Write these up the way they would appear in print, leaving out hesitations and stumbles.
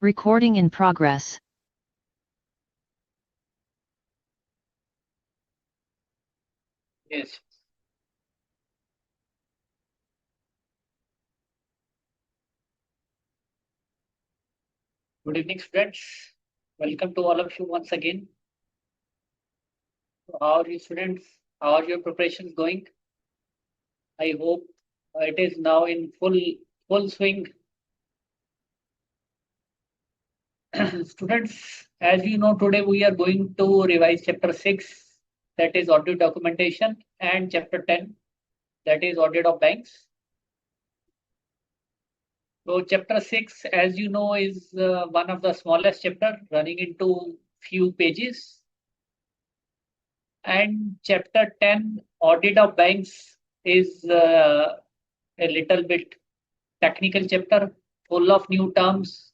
Recording in progress. Yes. Good evening, students. Welcome to all of you once again. How are you, students? How are your preparations going? I hope it is now in full swing. Students, as you know, today we are going to revise chapter 6, that is audit documentation, and chapter 10, that is audit of banks. So chapter 6, as you know, is one of the smallest chapter running into few pages. And chapter 10, audit of banks, is a little bit technical chapter full of new terms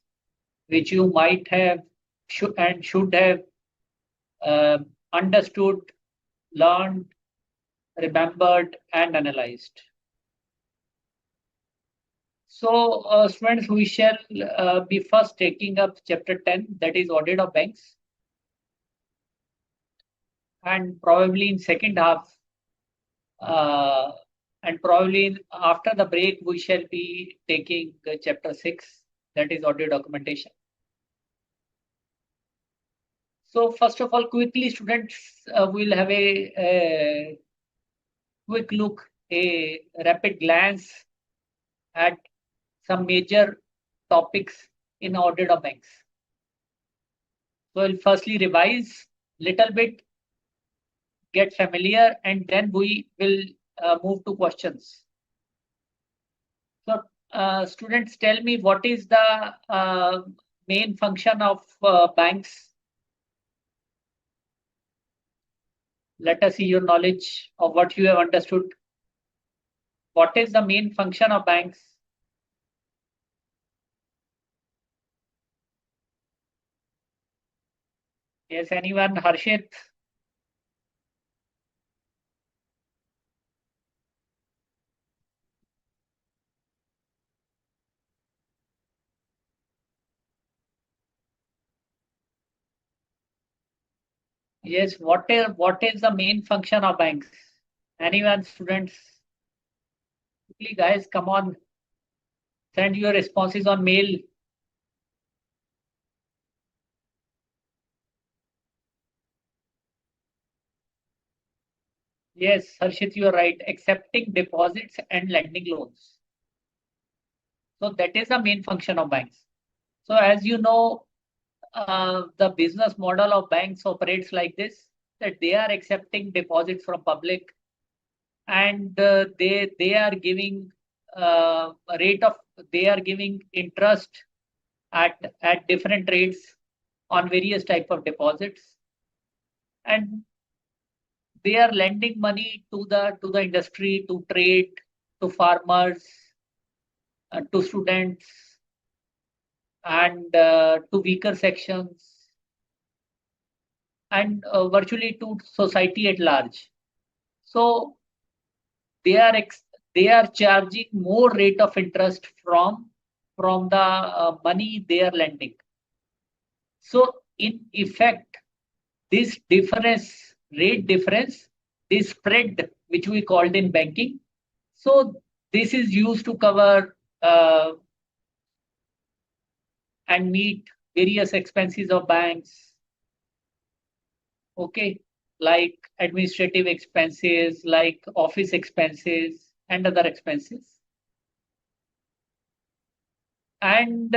which you might have should have uh, understood, learned, remembered, and analyzed. So, students, we shall be first taking up chapter 10, that is audit of banks, and probably in second half, uh, and probably after the break, we shall be taking chapter 6, that is audit documentation. So first of all, quickly, students, we'll have a quick look, a rapid glance at some major topics in audit of banks. So we'll firstly revise little bit, get familiar, and then we will move to questions. So students, tell me what is the main function of banks? Let us see your knowledge of what you have understood. What is the main function of banks? Yes, anyone? Harshit? Yes, what is the main function of banks? Anyone, students? Quickly, guys, come on. Send your responses on mail. Yes, Harshit, you are right. Accepting deposits and lending loans. So that is the main function of banks. So as you know, the business model of banks operates like this, that they are accepting deposits from public, and they are giving a rate of they are giving interest at different rates on various type of deposits, and they are lending money to the industry, to trade, to farmers, to students, and to weaker sections, and virtually to society at large. So they are they are charging more rate of interest from the money they are lending. So in effect, this difference, rate difference, this spread which we called in banking. So this is used to cover and meet various expenses of banks. Okay, like administrative expenses, like office expenses, and other expenses. And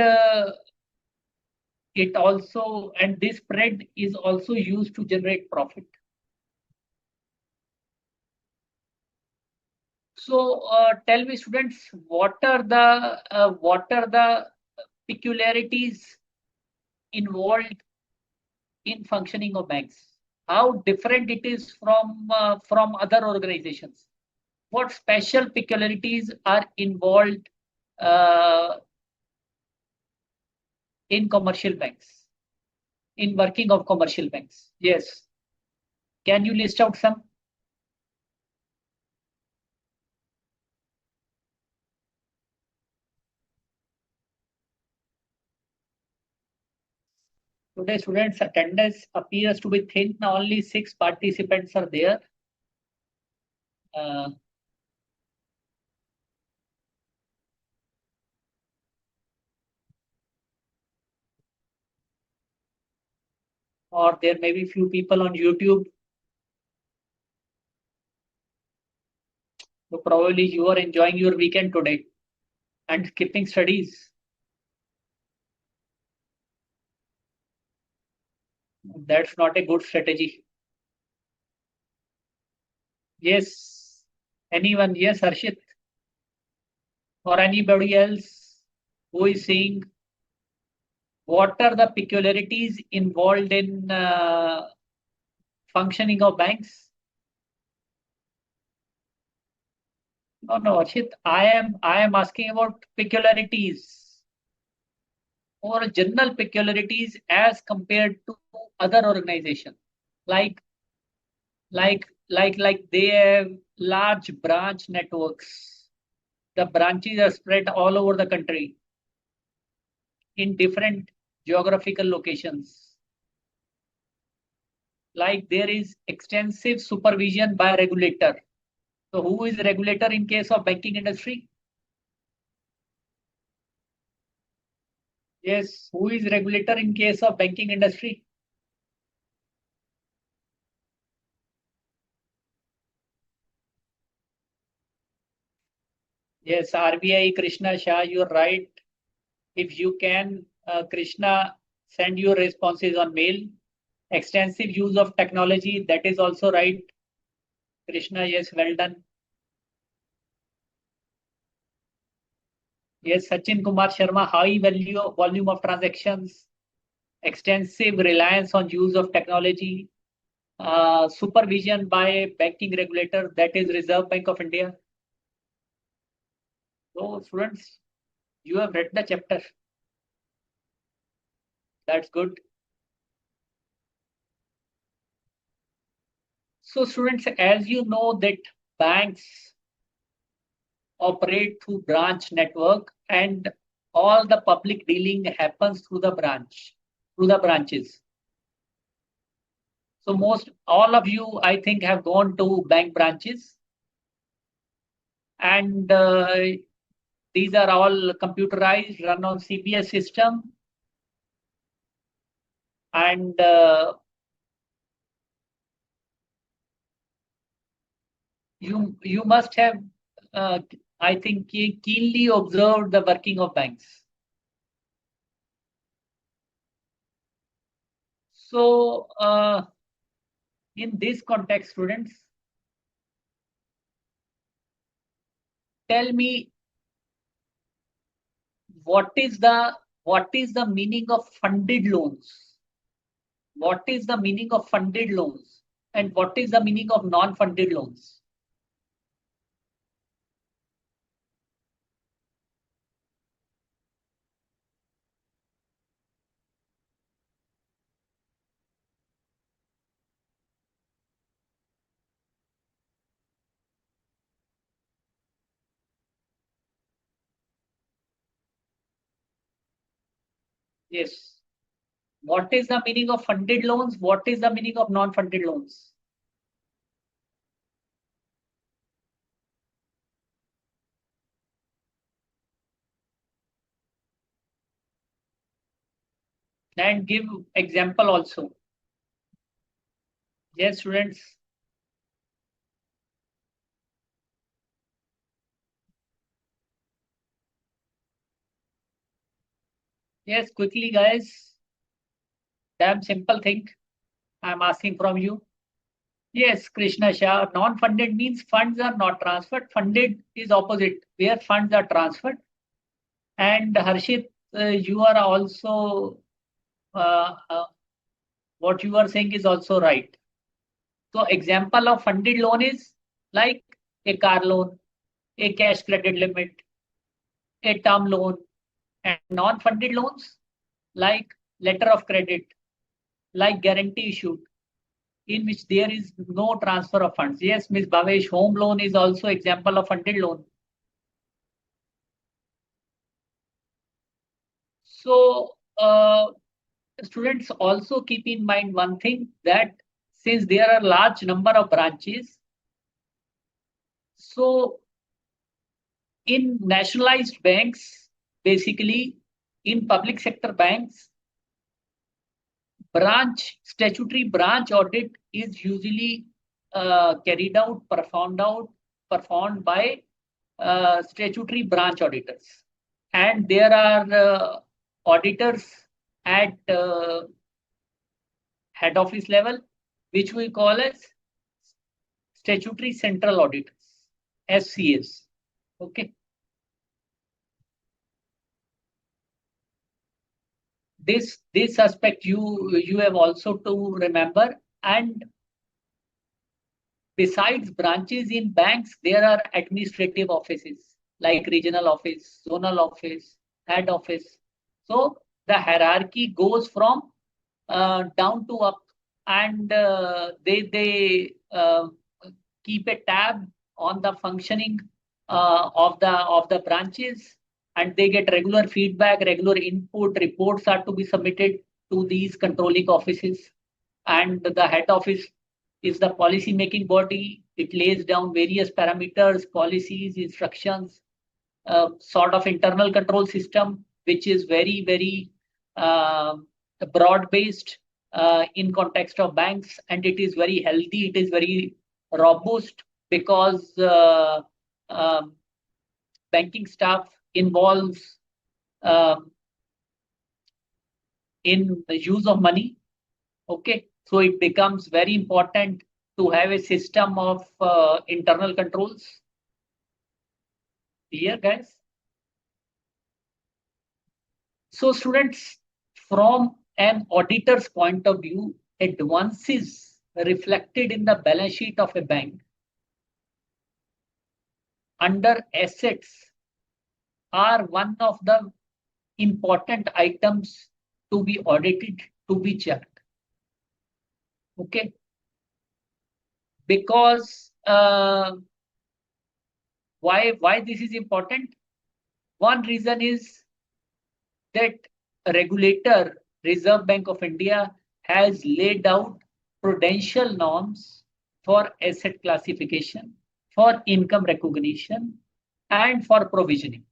this spread is also used to generate profit. So tell me, students, what are the peculiarities involved in functioning of banks? How different it is from other organizations? What special peculiarities are involved uh, in commercial banks, in working of commercial banks? Yes. Can you list out some? Today, students' attendance appears to be thin. Only 6 participants are there. Uh, or there may be few people on YouTube. So probably you are enjoying your weekend today and skipping studies. That's not a good strategy. Yes. Anyone? Yes, Harshit. Or anybody else who is saying what are the peculiarities involved in functioning of banks? No, no, Harshit. I am asking about peculiarities or general peculiarities as compared to other organizations. Like like they have large branch networks. The branches are spread all over the country in different geographical locations. Like there is extensive supervision by regulator. So who is regulator in case of banking industry? Yes, who is regulator in case of banking industry? Yes, RBI, Krishna Shah, you're right. If you can, Krishna, send your responses on mail. Extensive use of technology, that is also right. Krishna, yes, well done. Yes, Sachin Kumar Sharma, high value volume of transactions, extensive reliance on use of technology, supervision by banking regulator, that is Reserve Bank of India. So, students, you have read the chapter. That's good. So, students, as you know that banks operate through branch network and all the public dealing happens through the branches. So most all of you, I think, have gone to bank branches, and these are all computerized, run on CPS system, and you must have, uh, I think, keenly observed the working of banks. So in this context, students, tell me what is the what is the meaning of funded loans? What is the meaning of funded loans? And what is the meaning of non-funded loans? Yes. What is the meaning of funded loans? What is the meaning of non-funded loans? And give example also. Yes, students. Yes, quickly, guys. Damn simple thing I'm asking from you. Yes, Krishna Shah. Non-funded means funds are not transferred. Funded is opposite, where funds are transferred. And Harshit, you are also what you are saying is also right. So example of funded loan is like a car loan, a cash credit limit, a term loan, and non-funded loans like letter of credit, like guarantee issued, in which there is no transfer of funds. Yes, Ms. Bhavesh, home loan is also example of funded loan. So students also keep in mind one thing, that since there are large number of branches, so in nationalized banks, basically in public sector banks, statutory branch audit is usually performed by statutory branch auditors. And there are auditors at head office level, which we call as statutory central auditors, SCAs. Okay. This aspect you have also to remember. And besides branches in banks, there are administrative offices like regional office, zonal office, head office. So the hierarchy goes from down to up, and they keep a tab on the functioning of the branches, and they get regular feedback, regular input. Reports are to be submitted to these controlling offices, and the head office is the policy making body. It lays down various parameters, policies, instructions, sort of internal control system, which is very uh, broad based in context of banks, and it is very healthy. It is very robust because um, banking staff involves um in the use of money. Okay, so it becomes very important to have a system of internal controls. Here, guys. So students, from an auditor's point of view, advances reflected in the balance sheet of a bank under assets are one of the important items to be audited, to be checked. Okay, because why this is important? One reason is that regulator, Reserve Bank of India, has laid out prudential norms for asset classification, for income recognition, and for provisioning.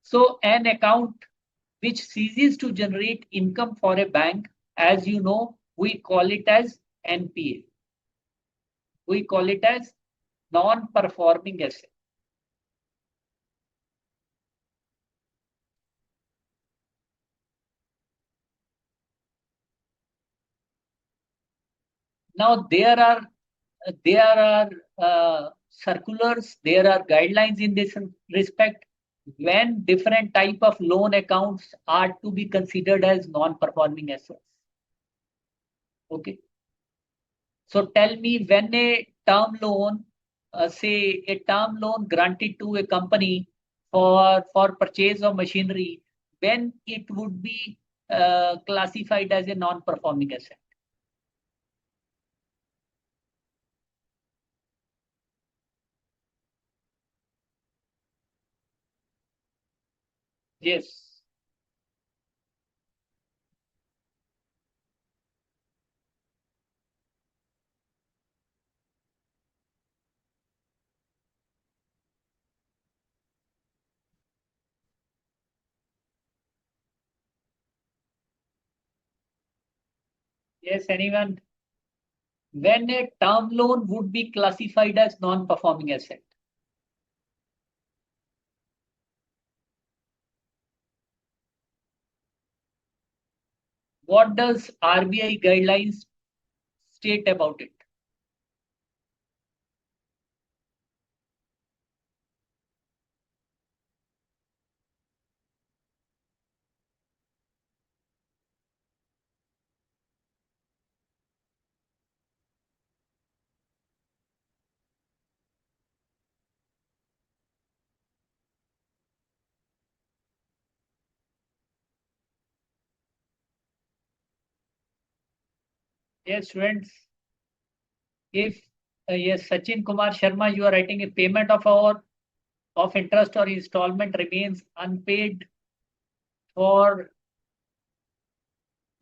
So an account which ceases to generate income for a bank, as you know, we call it as NPA. We call it as non-performing asset. Now there are circulars, there are guidelines in this respect, when different type of loan accounts are to be considered as non-performing assets. Okay. So tell me, when a term loan, say a term loan granted to a company for purchase of machinery, when it would be classified as a non-performing asset. Yes. Yes, anyone? When a term loan would be classified as non-performing asset. What does RBI guidelines state about it? Yes, students. If yes, Sachin Kumar Sharma, you are writing a payment of interest or installment remains unpaid for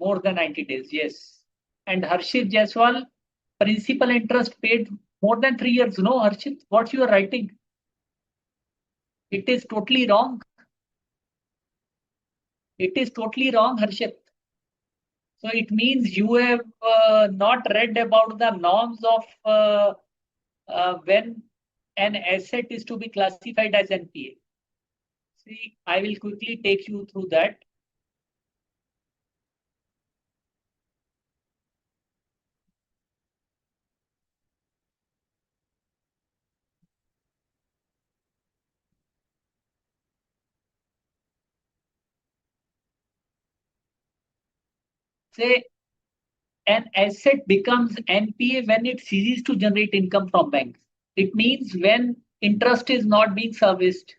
More than 90 days, yes. And Harshit Jaiswal, principal interest paid more than 3 years. No, Harshit, what you are writing? It is totally wrong. It is totally wrong, Harshit. So it means you have not read about the norms of when an asset is to be classified as NPA. See, I will quickly take you through that. Say an asset becomes NPA when it ceases to generate income from banks. It means when interest is not being serviced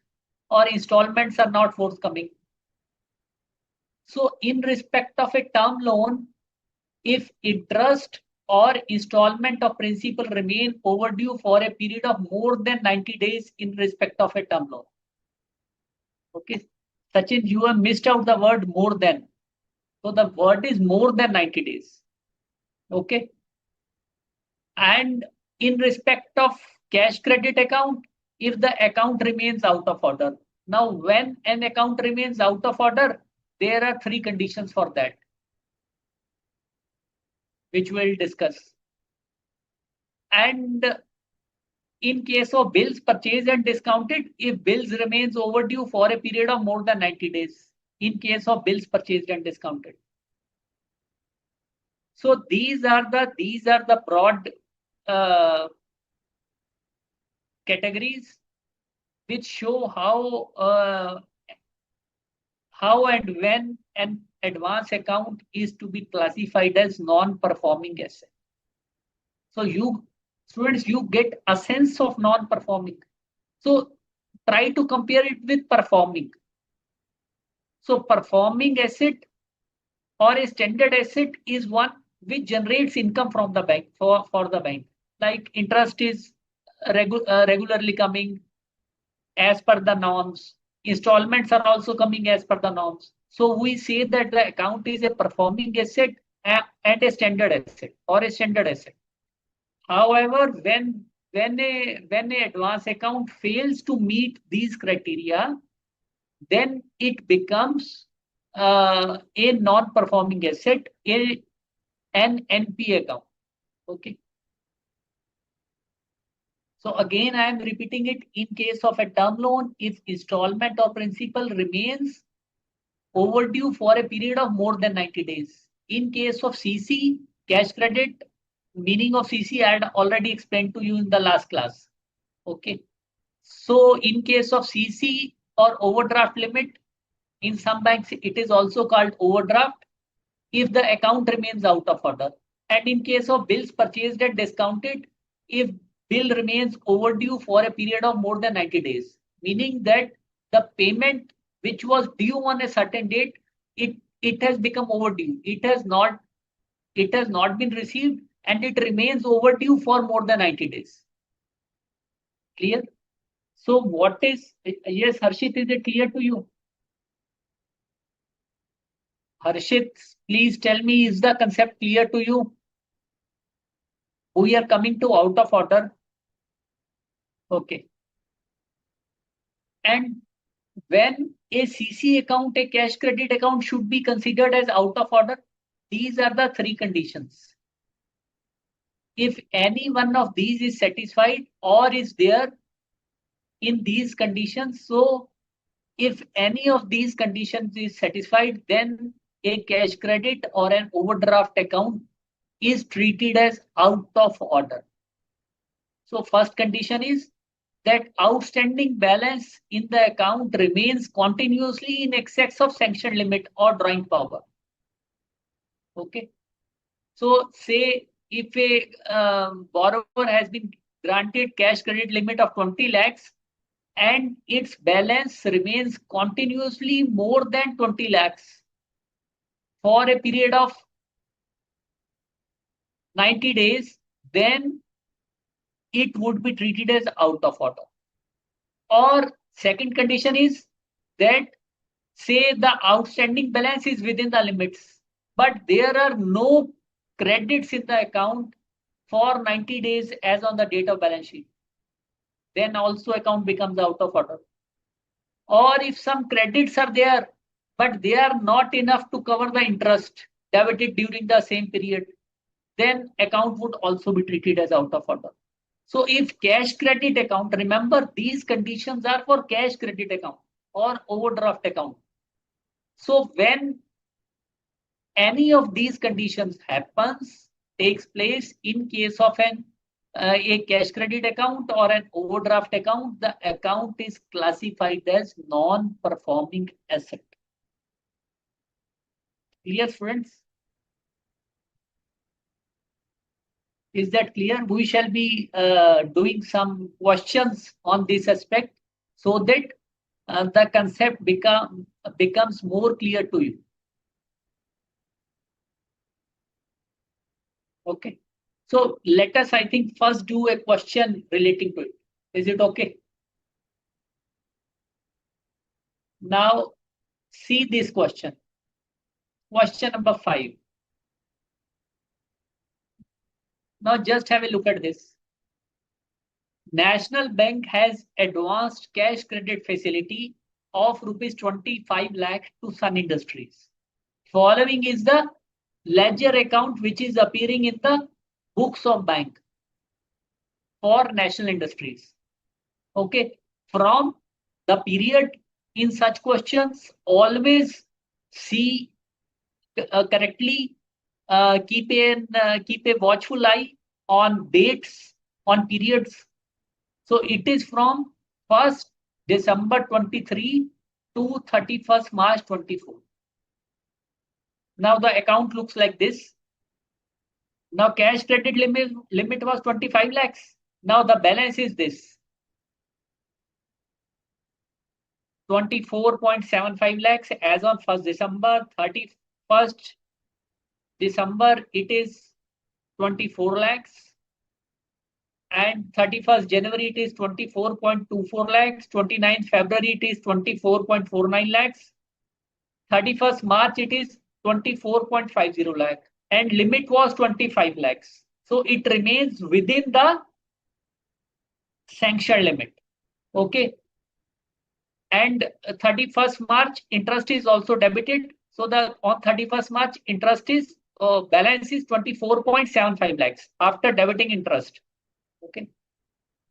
or installments are not forthcoming. So in respect of a term loan, if interest or installment of principal remain overdue for a period of more than 90 days in respect of a term loan. Okay, Sachin, you have missed out the word more than. So the word is more than 90 days. Okay. And in respect of cash credit account, if the account remains out of order. Now, when an account remains out of order, there are three conditions for that, which we'll discuss. And in case of bills purchased and discounted, if bills remains overdue for a period of more than 90 days, in case of bills purchased and discounted. So these are the broad categories which show how and when an advance account is to be classified as non-performing asset. So you students, you get a sense of non-performing. So try to compare it with performing. So performing asset or a standard asset is one which generates income from the bank for the bank. Like interest is regularly coming as per the norms. Installments are also coming as per the norms. So we say that the account is a performing asset and a standard asset or a standard asset. However, when a advance account fails to meet these criteria, then it becomes a non-performing asset, an NPA account. Okay. So again, I am repeating it. In case of a term loan, if installment or principal remains overdue for a period of more than 90 days. In case of CC, cash credit, meaning of CC I had already explained to you in the last class. Okay. So in case of CC or overdraft limit, in some banks it is also called overdraft if the account remains out of order. And in case of bills purchased and discounted, if bill remains overdue for a period of more than 90 days, meaning that the payment which was due on a certain date, it has become overdue. It has not been received and it remains overdue for more than 90 days. Clear? So what is, yes, Harshit, is it clear to you? Harshit, please tell me, is the concept clear to you? We are coming to out of order. Okay. And when a CC account, a cash credit account should be considered as out of order, these are the three conditions. If any one of these is satisfied or is there in these conditions, so if any of these conditions is satisfied, then a cash credit or an overdraft account is treated as out of order. So first condition is that outstanding balance in the account remains continuously in excess of sanction limit or drawing power. Okay. So say if a borrower has been granted cash credit limit of 20 lakhs and its balance remains continuously more than 20 lakhs for a period of 90 days, then it would be treated as out of order. Or second condition is that say the outstanding balance is within the limits, but there are no credits in the account for 90 days as on the date of balance sheet, then also account becomes out of order. Or if some credits are there, but they are not enough to cover the interest debited during the same period, then account would also be treated as out of order. So if cash credit account, remember these conditions are for cash credit account or overdraft account. So when any of these conditions happens, takes place in case of a cash credit account or an overdraft account, the account is classified as non-performing asset. Clear, friends? Is that clear? We shall be doing some questions on this aspect so that the concept becomes more clear to you. Okay. So let us, I think, first do a question relating to it. Is it okay? Now, see this question. Question number 5. Now, just have a look at this. National Bank has advanced cash credit facility of rupees 25 lakh to Sun Industries. Following is the ledger account which is appearing in the books of bank for National Industries. Okay, from the period in such questions, always see correctly, keep a watchful eye on dates, on periods. So it is from 1st December 23 to 31st March 24. Now the account looks like this. Now cash credit limit was 25 lakhs. Now the balance is this. 24.75 lakhs as on 1st December, 31st December, it is 24 lakhs. And 31st January, it is 24.24 lakhs. 29th February, it is 24.49 lakhs. 31st March, it is 24.50 lakh. And limit was 25 lakhs. So it remains within the sanction limit. Okay. And 31st March, interest is also debited. So the on 31st March, interest is balance is 24.75 lakhs after debiting interest. Okay.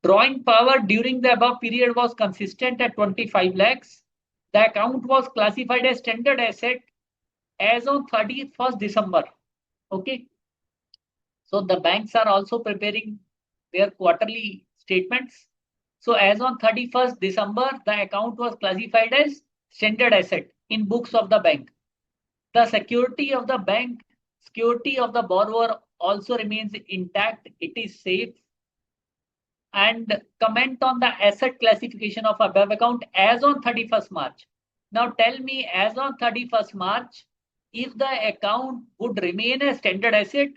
Drawing power during the above period was consistent at 25 lakhs. The account was classified as standard asset as on 31st December. Okay. So the banks are also preparing their quarterly statements. So as on 31st December, the account was classified as standard asset in books of the bank. The security of the bank, security of the borrower also remains intact. It is safe. And comment on the asset classification of above account as on 31st March. Now tell me, as on 31st March, if the account would remain a standard asset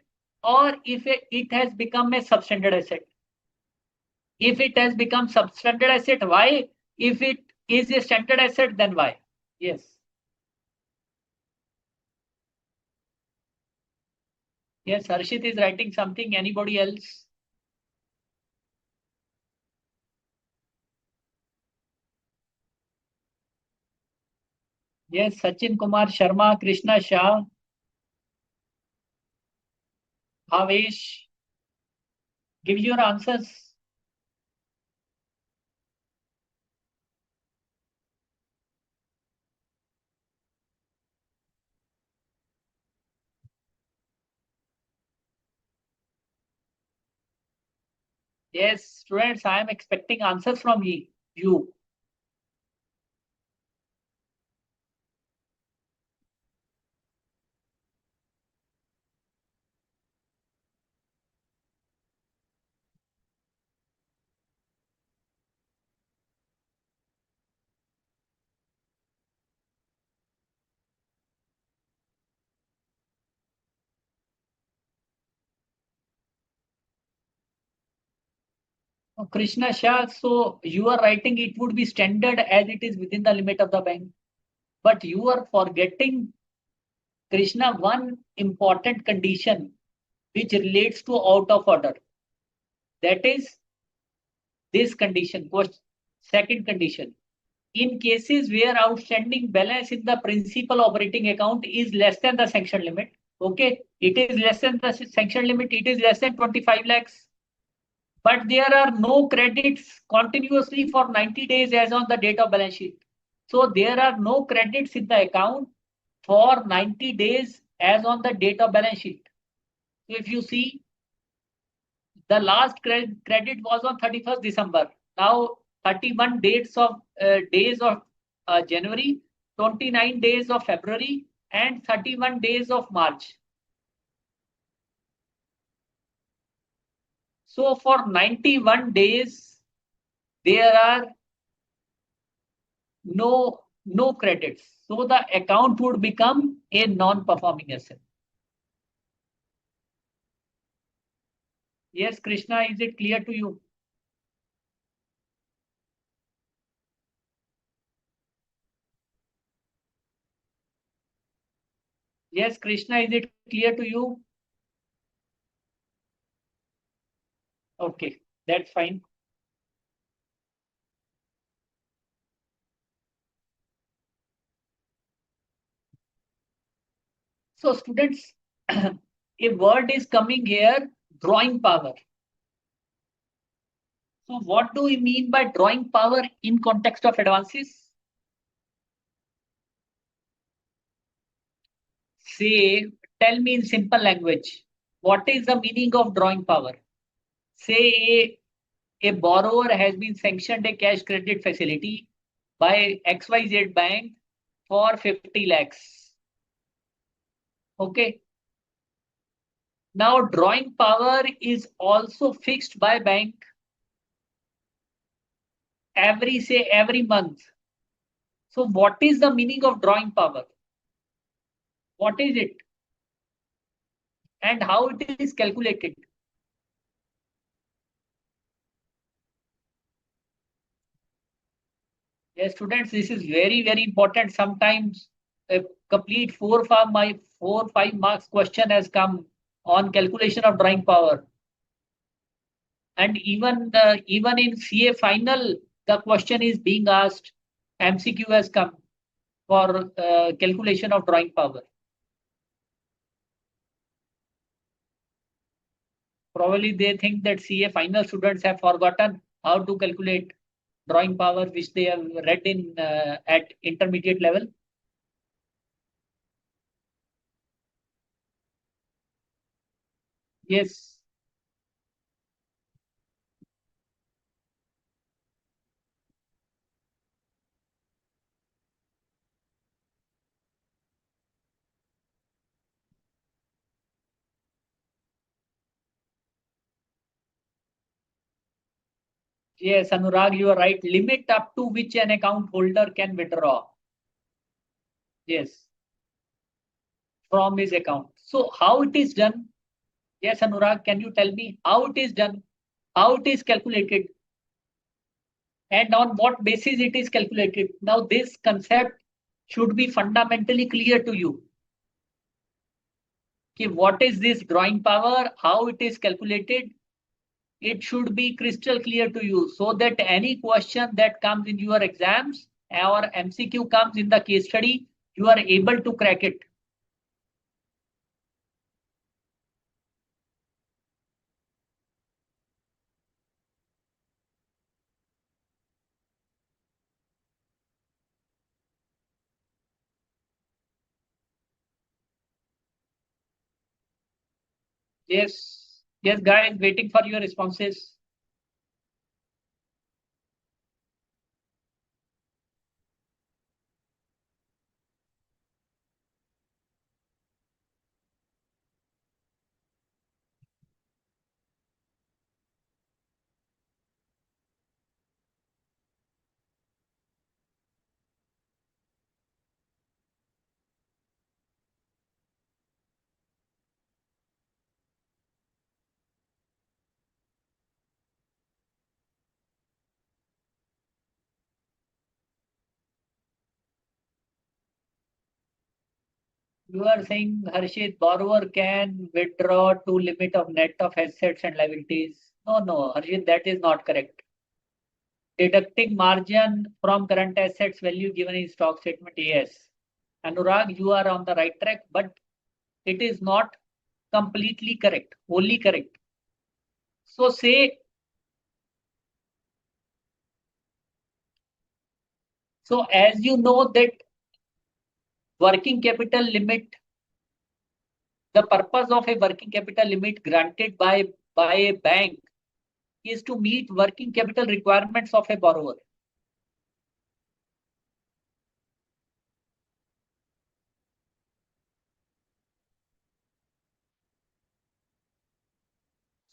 or if it has become a substandard asset. If it has become substandard asset, why? If it is a standard asset, then why? Yes. Yes, Harshit is writing something. Anybody else? Yes, Sachin Kumar Sharma, Krishna Shah, Bhavesh. Give your answers. Yes, students, I am expecting answers from you. Krishna Shah, so you are writing it would be standard as it is within the limit of the bank. But you are forgetting Krishna, one important condition which relates to out of order. That is this condition. Second condition. In cases where outstanding balance in the principal operating account is less than the sanction limit, okay, it is less than the sanction limit, it is less than 25 lakhs, but there are no credits continuously for 90 days as on the date of balance sheet. So there are no credits in the account for 90 days as on the date of balance sheet. So if you see, the last credit was on 31st December. Now 31 days of January, 29 days of February, and 31 days of March. So for 91 days, there are no credits. So the account would become a non-performing asset. Yes, Krishna, is it clear to you? Yes, Krishna, is it clear to you? Okay, that's fine. So students, a word is coming here, drawing power. So what do we mean by drawing power in context of advances? Say, tell me in simple language, what is the meaning of drawing power? Say a borrower has been sanctioned a cash credit facility by XYZ bank for 50 lakhs. Okay. Now drawing power is also fixed by bank every month. So what is the meaning of drawing power? What is it? And how it is calculated? Yes, students, this is very important. Sometimes a complete 4 5 marks question has come on calculation of drawing power. And even in CA final, the question is being asked. MCQ has come for calculation of drawing power. Probably they think that CA final students have forgotten how to calculate drawing power, which they have read in at intermediate level. Yes. Yes, Anurag, you are right. Limit up to which an account holder can withdraw. Yes, from his account. So how it is done? Yes, Anurag, can you tell me how it is done? How it is calculated? And on what basis it is calculated? Now, this concept should be fundamentally clear to you. Okay, what is this drawing power? How it is calculated? It should be crystal clear to you so that any question that comes in your exams or MCQ comes in the case study, you are able to crack it. Yes, yes, guys, waiting for your responses. You are saying, Harshit, borrower can withdraw to limit of net of assets and liabilities. No, no, Harshit, that is not correct. Deducting margin from current assets value given in stock statement, yes. Anurag, you are on the right track, but it is not completely correct, wholly correct. So say, so as you know that working capital limit, the purpose of a working capital limit granted by a bank is to meet working capital requirements of a borrower.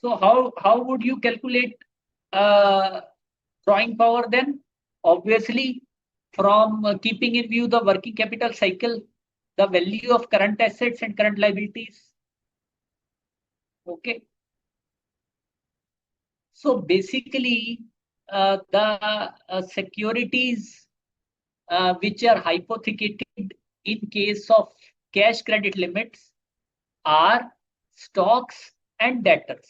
So how would you calculate uh, drawing power then? Obviously, from keeping in view the working capital cycle, the value of current assets and current liabilities. Okay. So basically, the securities which are hypothecated in case of cash credit limits are stocks and debtors.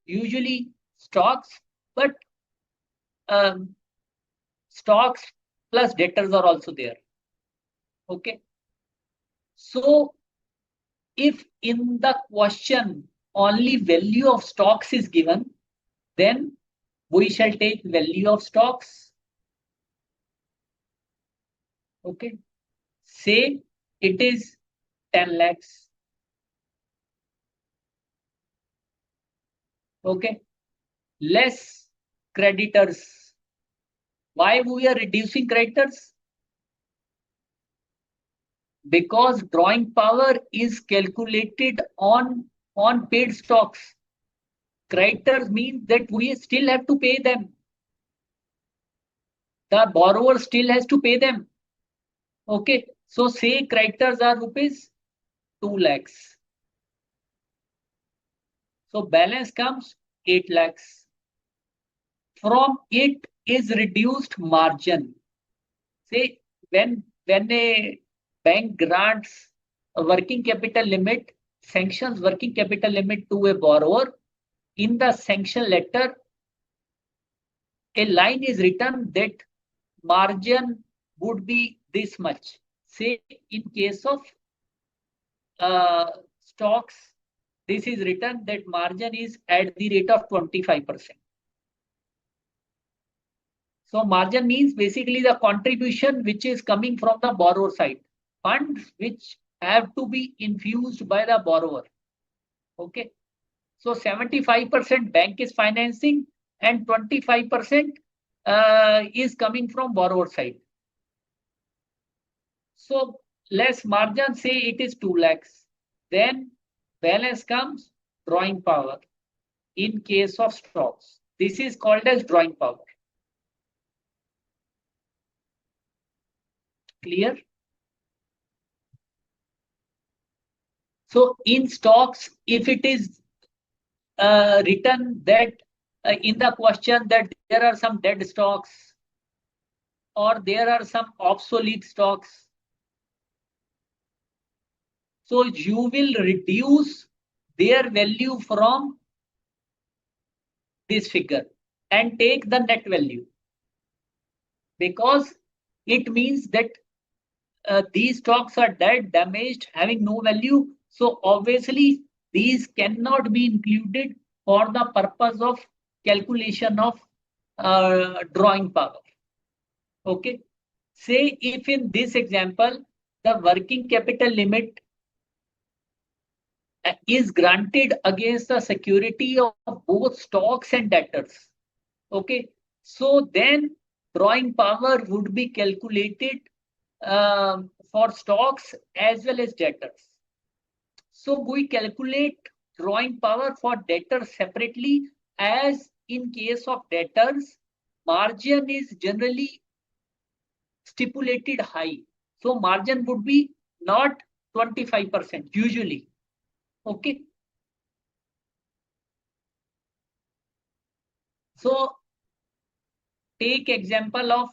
Usually stocks, but um, stocks plus debtors are also there. Okay. So if in the question only value of stocks is given, then we shall take value of stocks. Okay. Say it is 10 lakhs. Okay. Less creditors. Why we are reducing creditors? Because drawing power is calculated on paid stocks. Creditors mean that we still have to pay them. The borrower still has to pay them. Okay. So say creditors are rupees 2 lakhs. So balance comes 8 lakhs. From it is reduced margin. Say when a bank grants a working capital limit, sanctions working capital limit to a borrower, in the sanction letter, a line is written that margin would be this much. Say in case of stocks, this is written that margin is at the rate of 25%. So margin means basically the contribution which is coming from the borrower side, funds which have to be infused by the borrower. Okay. So 75% bank is financing and 25% is coming from borrower side. So less margin, say it is 2 lakhs. Then balance comes drawing power in case of stocks. This is called as drawing power. Clear? So in stocks, if it is written that in the question that there are some dead stocks or there are some obsolete stocks, so you will reduce their value from this figure and take the net value, because it means that these stocks are dead, damaged, having no value. So obviously these cannot be included for the purpose of calculation of drawing power. Okay. Say if in this example, the working capital limit is granted against the security of both stocks and debtors. Okay. So then drawing power would be calculated for stocks as well as debtors. So we calculate drawing power for debtors separately, as in case of debtors, margin is generally stipulated high. So margin would be not 25% usually. Okay. So take example of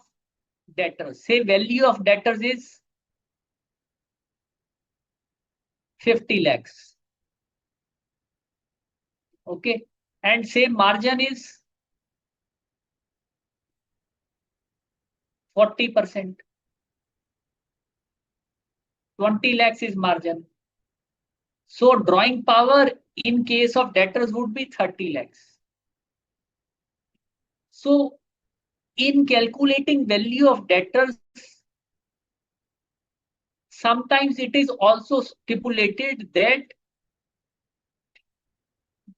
debtors. Say value of debtors is 50 lakhs. Okay. And say margin is 40%. 20 lakhs is margin. So drawing power in case of debtors would be 30 lakhs. So in calculating value of debtors, sometimes it is also stipulated that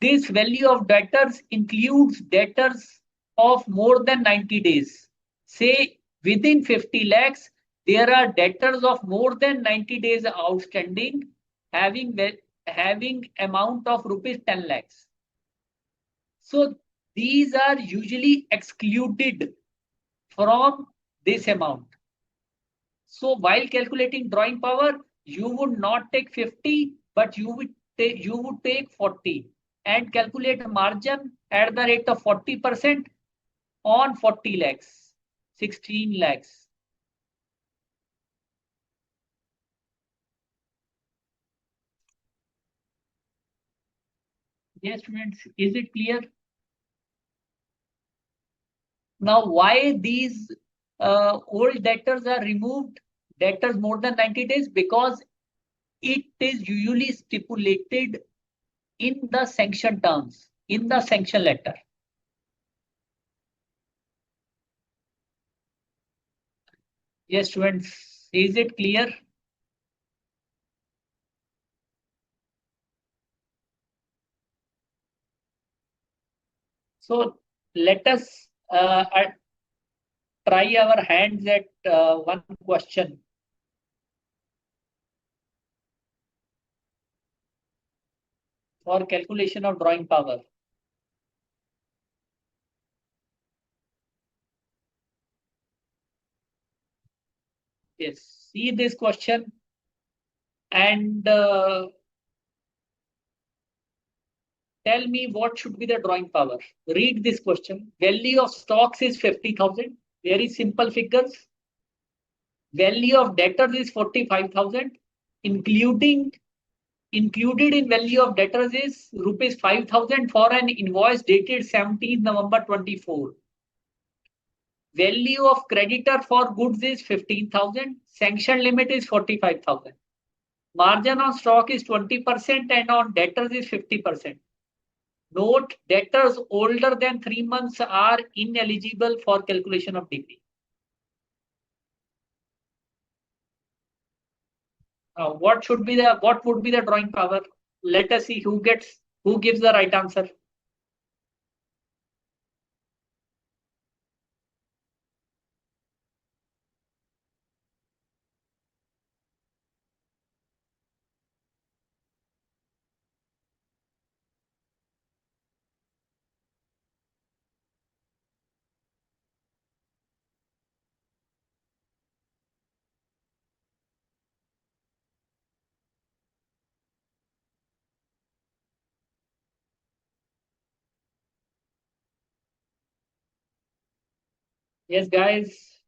this value of debtors includes debtors of more than 90 days. Say within 50 lakhs, there are debtors of more than 90 days outstanding, having amount of rupees 10 lakhs. So these are usually excluded from this amount. So while calculating drawing power, you would not take 50, but you would take 40 and calculate a margin at the rate of 40% on 40 lakhs, 16 lakhs. Yes, students, is it clear? Now, why these old debtors are removed, debtors more than 90 days? Because it is usually stipulated in the sanction terms, in the sanction letter. Yes, students, is it clear? So let us try our hands at one question. For calculation of drawing power. Yes, see this question and tell me what should be the drawing power. Read this question. Value of stocks is 50,000. Very simple figures. Value of debtors is 45,000. Included in value of debtors is rupees 5,000 for an invoice dated 17th November 24. Value of creditor for goods is 15,000. Sanction limit is 45,000. Margin on stock is 20% and on debtors is 50%. Note, debtors older than 3 months are ineligible for calculation of DP. What would be the drawing power? Let us see who gives the right answer. Yes, guys.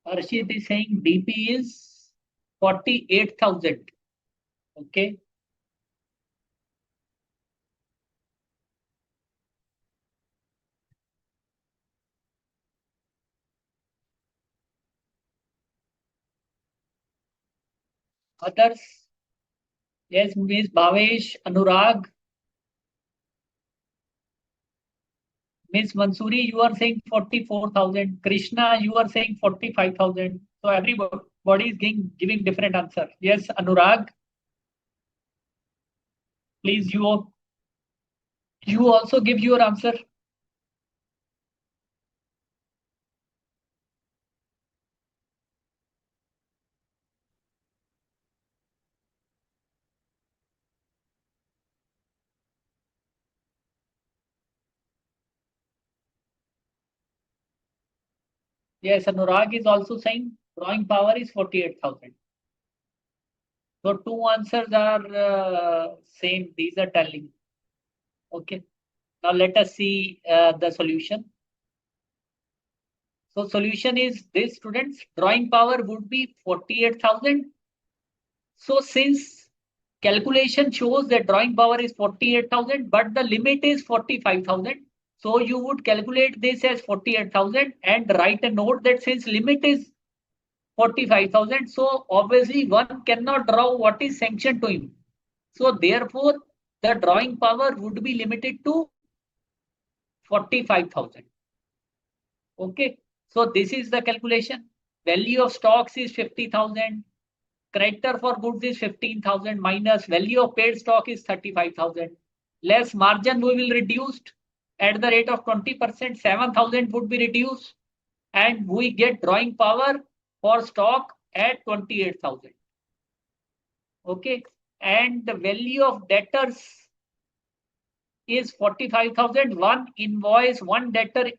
Arshit is saying DP is 48,000. Okay. Others? Yes, Ms. Bhavesh, Anurag, Ms. Mansuri, you are saying 44,000. Krishna, you are saying 45,000. So everybody is giving different answer. Yes, Anurag, please you also give your answer. Yes, Anurag is also saying drawing power is 48,000. So two answers are same. These are telling. Okay. Now let us see the solution. So solution is this, students. Drawing power would be 48,000. So since calculation shows that drawing power is 48,000, but the limit is 45,000. So you would calculate this as 48,000 and write a note that since limit is 45,000, so obviously one cannot draw what is sanctioned to him. So therefore, the drawing power would be limited to 45,000. Okay. So this is the calculation. Value of stocks is 50,000. Creditor for goods is 15,000 minus value of paid stock is 35,000. Less margin we will reduce at the rate of 20%. 7,000 would be reduced and we get drawing power for stock at 28,000. Okay. And the value of debtors is 45,000. One invoice, one debtor,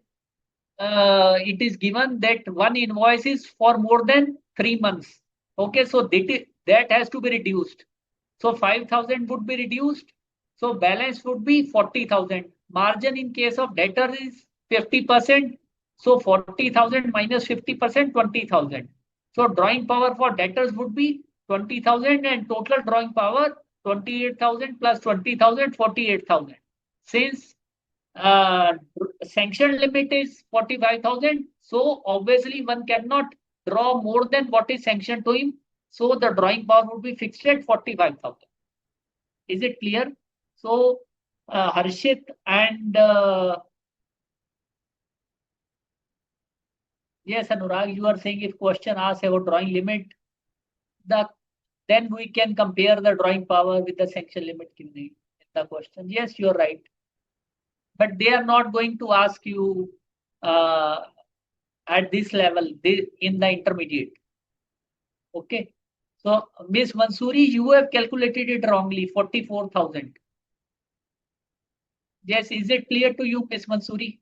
it is given that one invoice is for more than 3 months. Okay, so that has to be reduced. So 5,000 would be reduced. So balance would be 40,000. Margin in case of debtor is 50%. So 40,000 minus 50%, 20,000. So drawing power for debtors would be 20,000 and total drawing power 28,000 plus 20,000, 48,000. Since uh, sanction limit is 45,000, so obviously one cannot draw more than what is sanctioned to him. So the drawing power would be fixed at 45,000. Is it clear? So Harshit and yes, Anurag, you are saying if question asks about drawing limit, then we can compare the drawing power with the sanction limit in the question. Yes, you are right. But they are not going to ask you uh, at this level in the intermediate. Okay. So Miss Mansoori, you have calculated it wrongly, 44,000. Yes, is it clear to you, Miss Mansoori?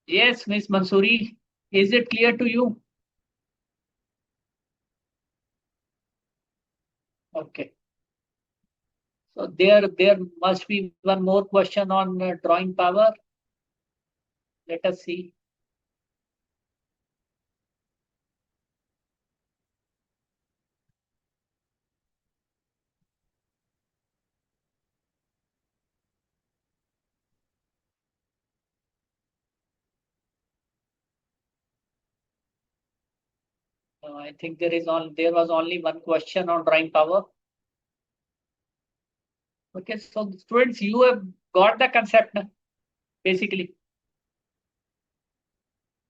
Yes, Miss Mansoori, is it clear to you? Okay. So there must be one more question on drawing power. Let us see. I think there was only one question on drawing power. Okay, so students, you have got the concept basically.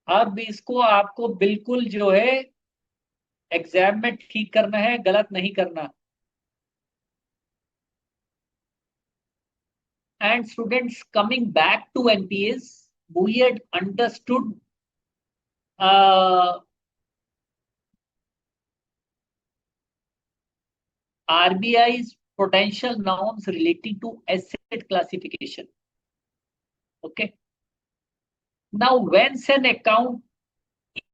अब इसको आपको बिल्कुल जो है exam में ठीक करना है, गलत नहीं करना. And students, coming back to NPAs, we had understood RBI's potential norms relating to asset classification. Okay. Now, once an account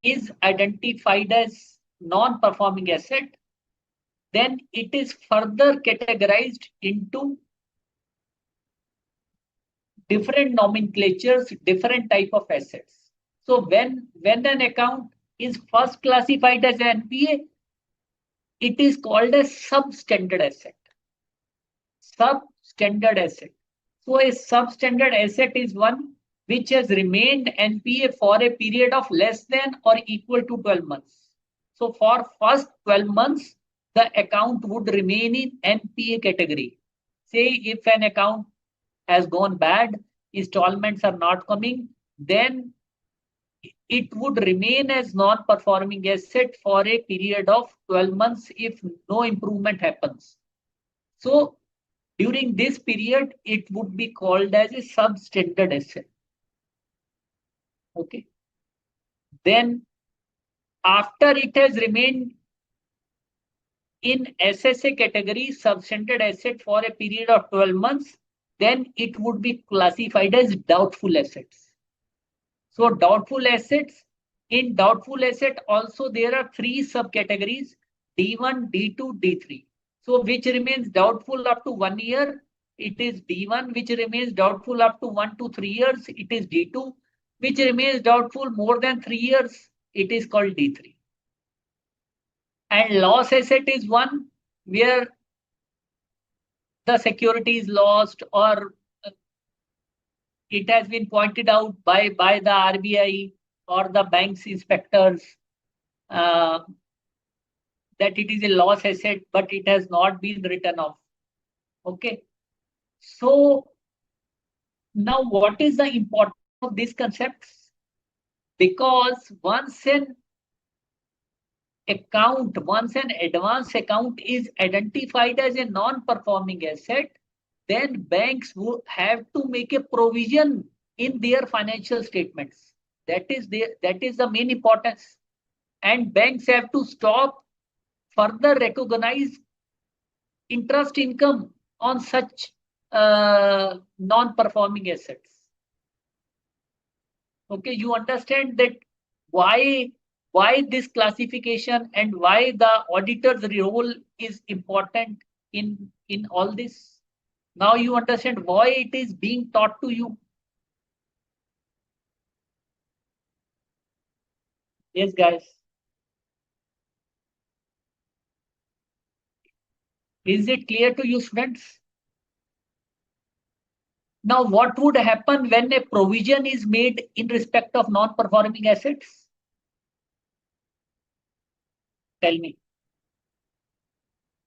is identified as non-performing asset, then it is further categorized into different nomenclatures, different type of assets. So when an account is first classified as an NPA, it is called a substandard asset. Substandard asset. So a substandard asset is one which has remained NPA for a period of less than or equal to 12 months. So for first 12 months, the account would remain in NPA category. Say if an account has gone bad, installments are not coming, then it would remain as non-performing asset for a period of 12 months if no improvement happens. So during this period, it would be called as a substandard asset. Okay. Then after it has remained in SSA category, substandard asset for a period of 12 months, then it would be classified as doubtful assets. So doubtful assets, in doubtful asset also there are three subcategories, D1, D2, D3. So which remains doubtful up to 1 year, it is D1, which remains doubtful up to 1 to 3 years, it is D2, which remains doubtful more than 3 years, it is called D3. And loss asset is one where the security is lost or it has been pointed out by the RBI or the bank's inspectors uh, that it is a loss asset, but it has not been written off. Okay. So now what is the importance of these concepts? Because once an advance account is identified as a non-performing asset, then banks will have to make a provision in their financial statements. That is the main importance. And banks have to stop further recognize interest income on such non-performing assets. Okay, you understand that why why this classification and why the auditor's role is important in all this. Now you understand why it is being taught to you. Yes, guys. Is it clear to you, students? Now, what would happen when a provision is made in respect of non-performing assets? Tell me.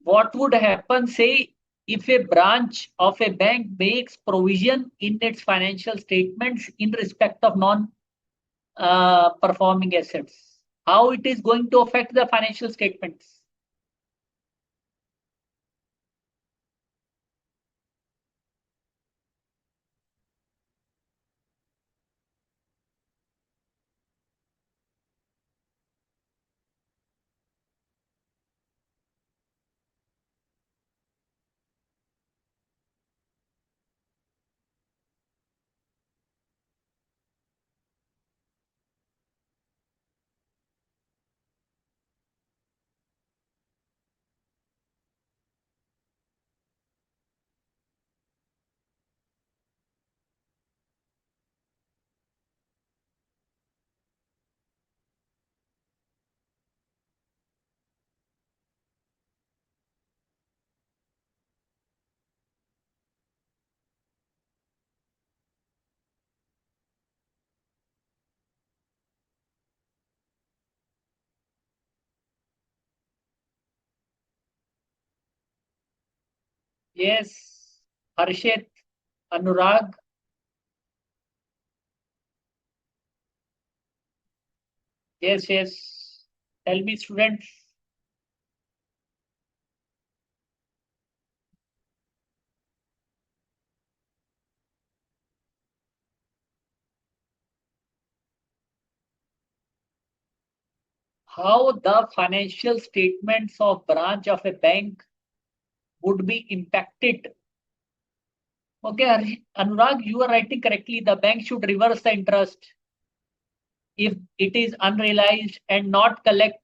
What would happen, say, if a branch of a bank makes provision in its financial statements in respect of non-performing assets? How it is going to affect the financial statements? Yes, Harshit, Anurag. Yes, yes. Tell me, students, how the financial statements of branch of a bank would be impacted. Okay, Anurag, you are writing correctly. The bank should reverse the interest if it is unrealized and not collected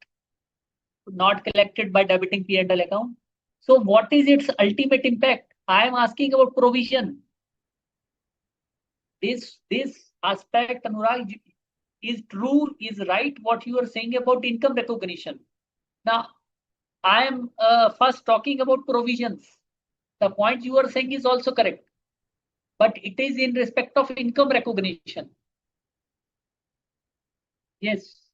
by debiting P&L account. So what is its ultimate impact? I am asking about provision. This aspect, Anurag, is true, is right what you are saying about income recognition. Now, I am first talking about provisions. The point you are saying is also correct, but it is in respect of income recognition. Yes.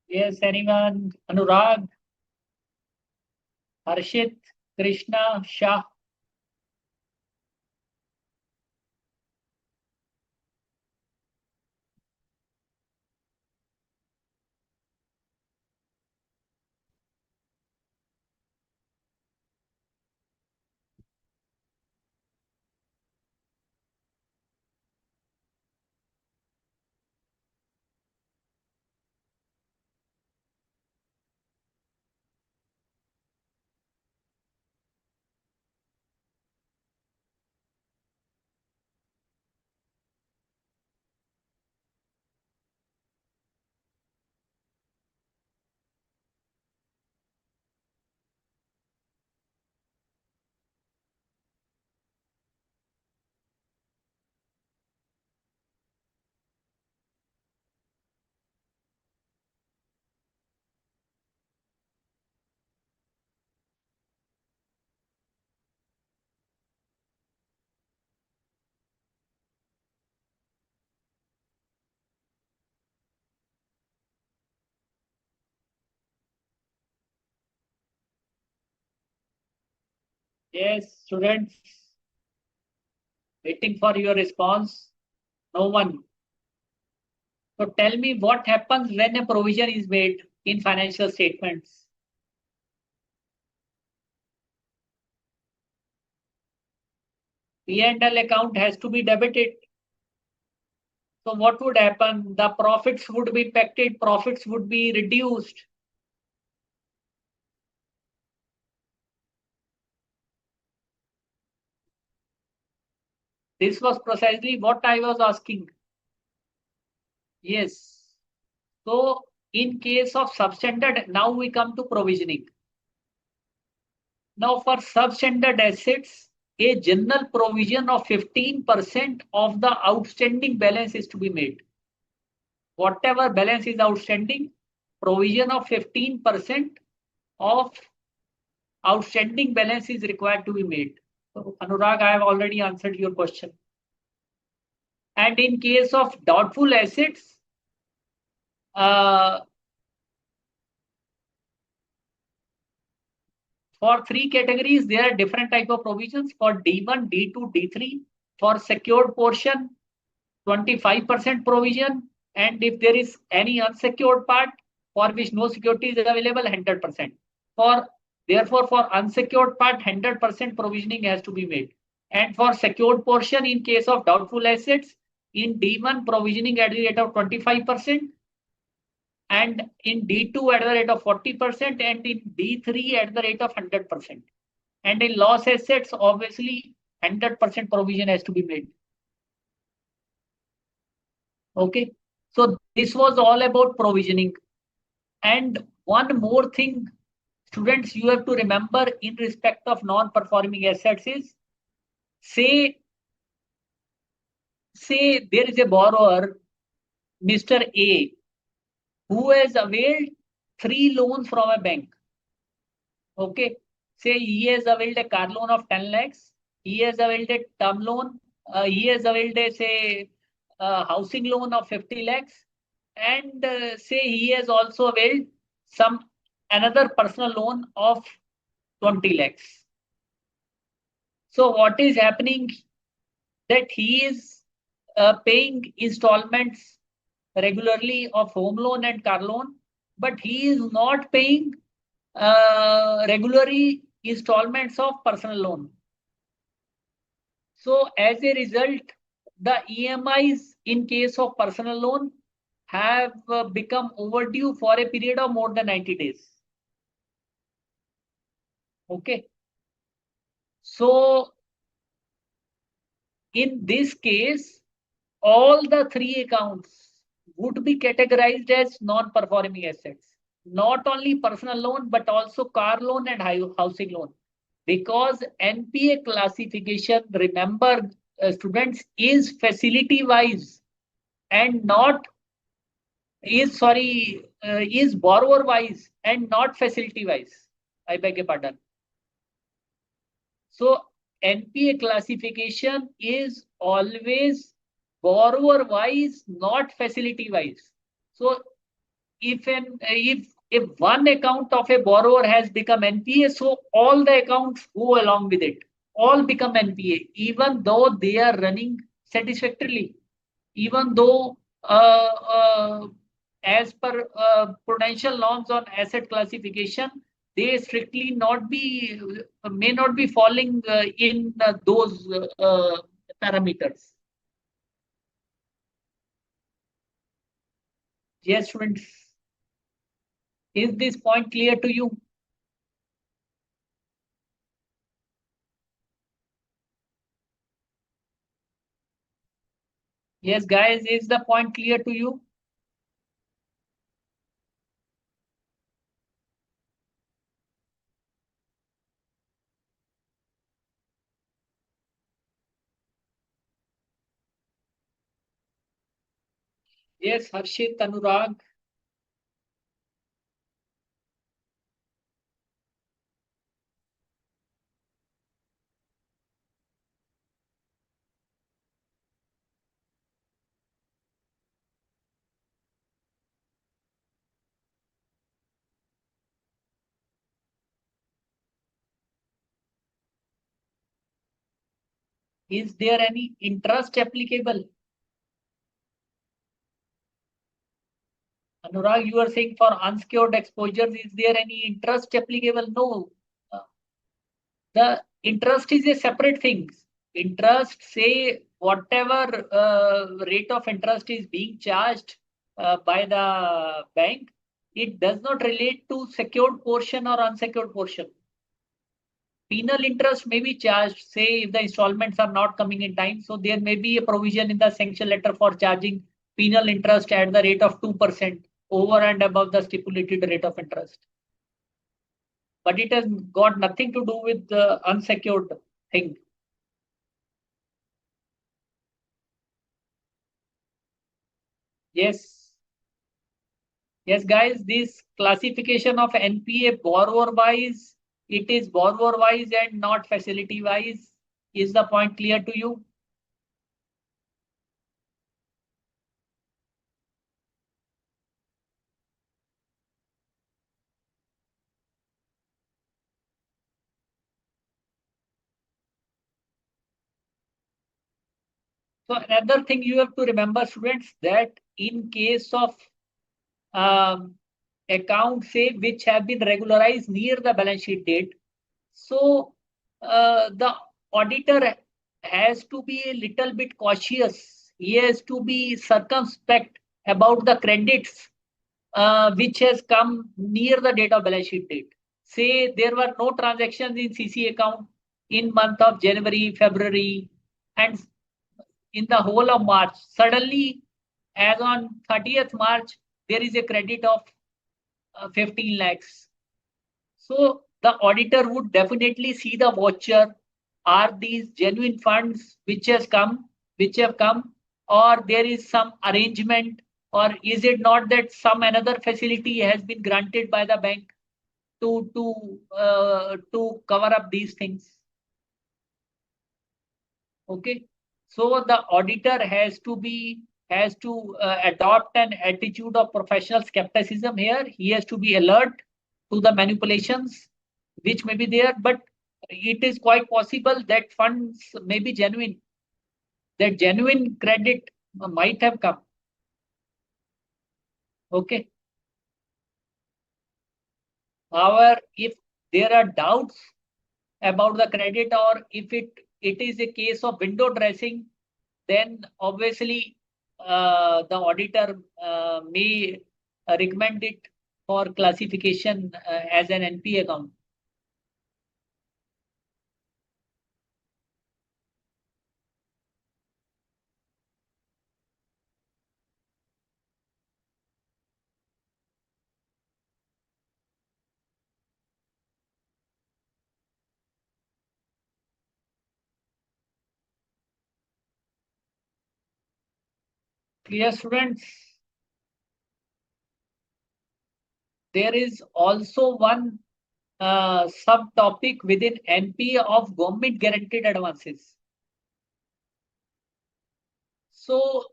Yes, anyone? Anurag, Harshit, Krishna, Shah. Yes, students, waiting for your response. No one. So tell me what happens when a provision is made in financial statements. P&L account has to be debited. So what would happen? The profits would be impacted, profits would be reduced. This was precisely what I was asking. Yes. So in case of substandard, now we come to provisioning. Now for substandard assets, a general provision of 15% of the outstanding balance is to be made. Whatever balance is outstanding, provision of 15% of outstanding balance is required to be made. So Anurag, I have already answered your question. And in case of doubtful assets, uh, for three categories, there are different type of provisions for D1, D2, D3. For secured portion, 25% provision. And if there is any unsecured part for which no security is available, 100%. For Therefore, for unsecured part, 100% provisioning has to be made. And for secured portion, in case of doubtful assets, in D1 provisioning at the rate of 25%, and in D2 at the rate of 40%, and in D3 at the rate of 100%. And in loss assets, obviously 100% provision has to be made. Okay. So this was all about provisioning. And one more thing, students, you have to remember in respect of non-performing assets is, say, say there is a borrower, Mr. A, who has availed 3 loans from a bank. Okay. Say he has availed a car loan of 10 lakhs. He has availed a term loan. He has availed a, say, housing loan of 50 lakhs. And say he has also availed some another personal loan of 20 lakhs. So what is happening that he is paying installments regularly of home loan and car loan, but he is not paying regularly installments of personal loan. So as a result, the EMIs in case of personal loan have become overdue for a period of more than 90 days. Okay. So in this case, all the three accounts would be categorized as non-performing assets. Not only personal loan, but also car loan and housing loan. Because NPA classification, remember, students, is facility wise and not is borrower wise and not facility wise. I beg your pardon. So NPA classification is always borrower wise, not facility wise. So if one account of a borrower has become NPA, so all the accounts go along with it. All become NPA, even though they are running satisfactorily, even though as per prudential norms on asset classification, they strictly not be may not be falling in those parameters. Yes, students, is this point clear to you? Yes, guys, is the point clear to you? Yes, Harshit, Anurag. Is there any interest applicable? Anurag, you are saying for unsecured exposures, is there any interest applicable? No. Uh, The interest is a separate thing. Interest, say, whatever rate of interest is being charged by the bank, it does not relate to secured portion or unsecured portion. Penal interest may be charged, say, if the installments are not coming in time. So there may be a provision in the sanction letter for charging penal interest at the rate of 2% over and above the stipulated rate of interest. But it has got nothing to do with the unsecured thing. Yes. Yes, guys, this classification of NPA borrower wise, it is borrower wise and not facility wise. Is the point clear to you? So another thing you have to remember, students, that in case of um, accounts, say, which have been regularized near the balance sheet date, so the auditor has to be a little bit cautious. He has to be circumspect about the credits which has come near the date of balance sheet date. Say there were no transactions in CC account in month of January, February, and in the whole of March. Suddenly, as on 30th March, there is a credit of 15 lakhs. So the auditor would definitely see the voucher. Are these genuine funds which have come, or there is some arrangement, or is it not that some another facility has been granted by the bank to cover up these things? Okay, so the auditor has to adopt an attitude of professional skepticism here. He has to be alert to the manipulations which may be there, but it is quite possible that funds may be genuine, that genuine credit might have come. Okay. However, if there are doubts about the credit, or if it is a case of window dressing, then obviously the auditor may recommend it for classification as an NP account. Clear, students? There is also one subtopic within NPA of government guaranteed advances. So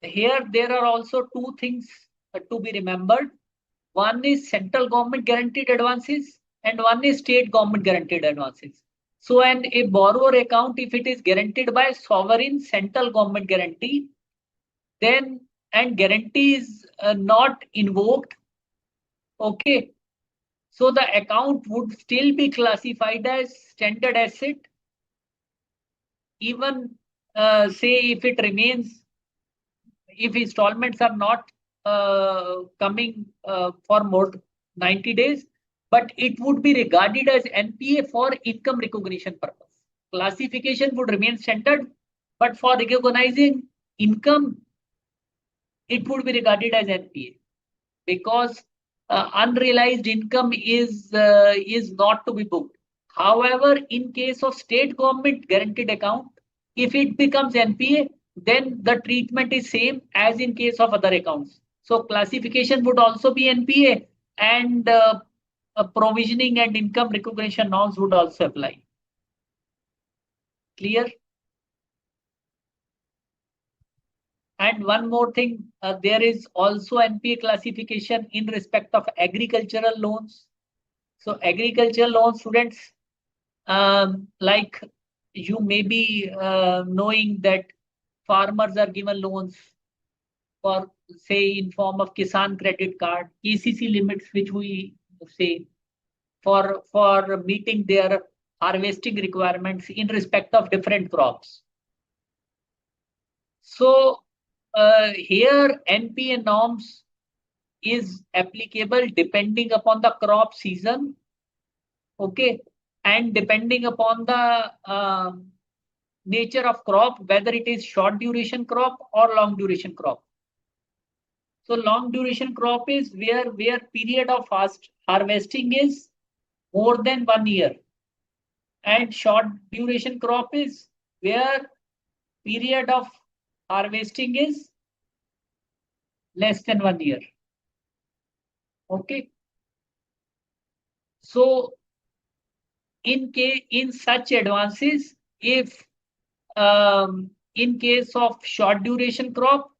here there are also two things to be remembered. One is central government guaranteed advances and one is state government guaranteed advances. So, and a borrower account, if it is guaranteed by sovereign central government guarantee, then and guarantee is not invoked, okay. So the account would still be classified as standard asset, even say if it remains, if installments are not coming for more 90 days, but it would be regarded as NPA for income recognition purpose. Classification would remain standard, but for recognizing income, it would be regarded as NPA because unrealized income is not to be booked. However, in case of state government guaranteed account, if it becomes NPA, then the treatment is same as in case of other accounts. So classification would also be NPA and provisioning and income recognition norms would also apply. Clear? And one more thing, there is also NPA classification in respect of agricultural loans. So agricultural loan students, like you may be knowing that farmers are given loans for say in form of Kisan credit card, KCC limits, which we say for meeting their harvesting requirements in respect of different crops. So here NPA norms is applicable depending upon the crop season, okay, and depending upon the nature of crop, whether it is short duration crop or long duration crop. So long duration crop is where period of harvesting is more than 1 year, and short duration crop is where period of harvesting is less than 1 year. Okay. So in such advances, if in case of short duration crop,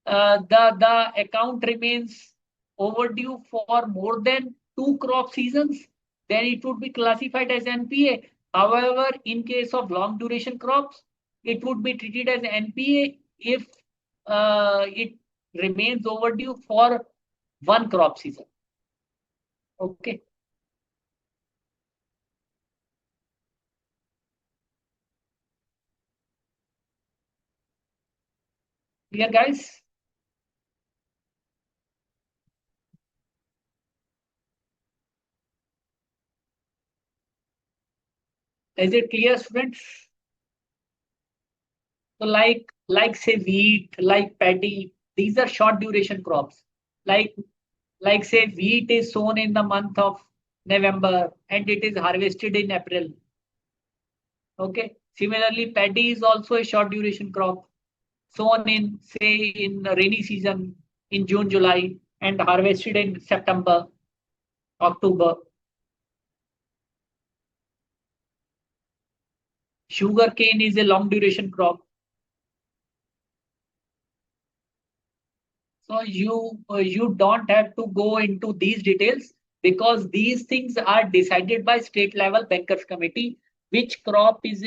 the account remains overdue for more than 2 crop seasons, then it would be classified as NPA. However, in case of long duration crops, it would be treated as NPA if it remains overdue for 1 crop season. Okay. Clear, guys? Is it clear, students? So like say wheat, like paddy, these are short duration crops. Like say wheat is sown in the month of November and it is harvested in April. Okay. Similarly, paddy is also a short duration crop sown in say in rainy season in June, July and harvested in September, October. Sugarcane is a long duration crop. So you don't have to go into these details because these things are decided by state level bankers committee. Which crop is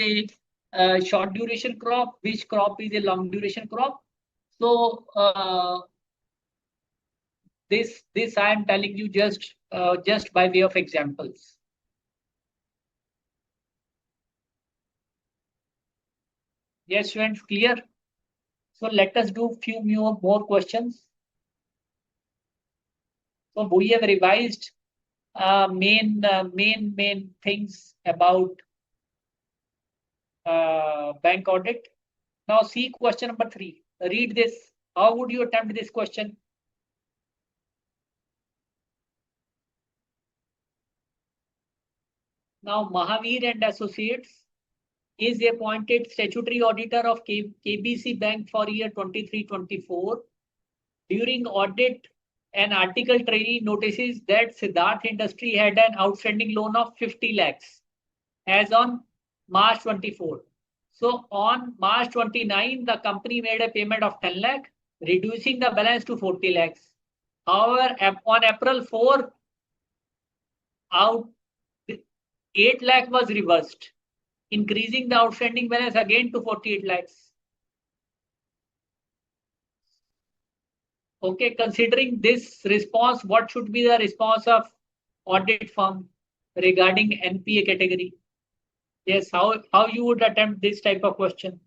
a short duration crop? Which crop is a long duration crop? So this I am telling you just by way of examples. Yes, students, clear. So let us do few more questions. So we have revised main things about bank audit. Now see question number 3. Read this. How would you attempt this question? Now Mahavir and Associates is appointed statutory auditor of KBC Bank for year 23-24. During audit, an article trainee notices that Siddharth Industry had an outstanding loan of 50 lakhs as on March 24. So on March 29, the company made a payment of 10 lakh, reducing the balance to 40 lakhs. However, on April 4, out 8 lakh was reversed, increasing the outstanding balance again to 48 lakhs. Okay, considering this response, what should be the response of audit firm regarding NPA category? Yes, how you would attempt this type of question?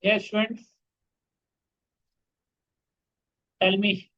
Yes, friends, tell me.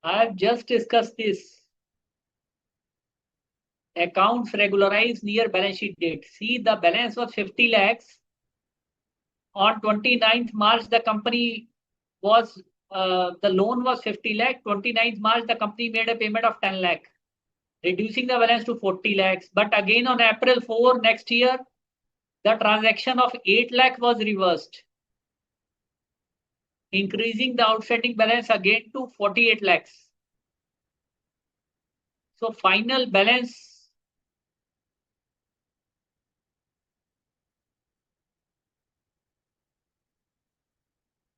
I have just discussed this. Accounts regularized near balance sheet date. See, the balance was 50 lakhs. On 29th March, the company was, the loan was 50 lakh. 29th March, the company made a payment of 10 lakh, reducing the balance to 40 lakhs. But again, on April 4 next year, the transaction of 8 lakh was reversed, increasing the outstanding balance again to 48 lakhs. So final balance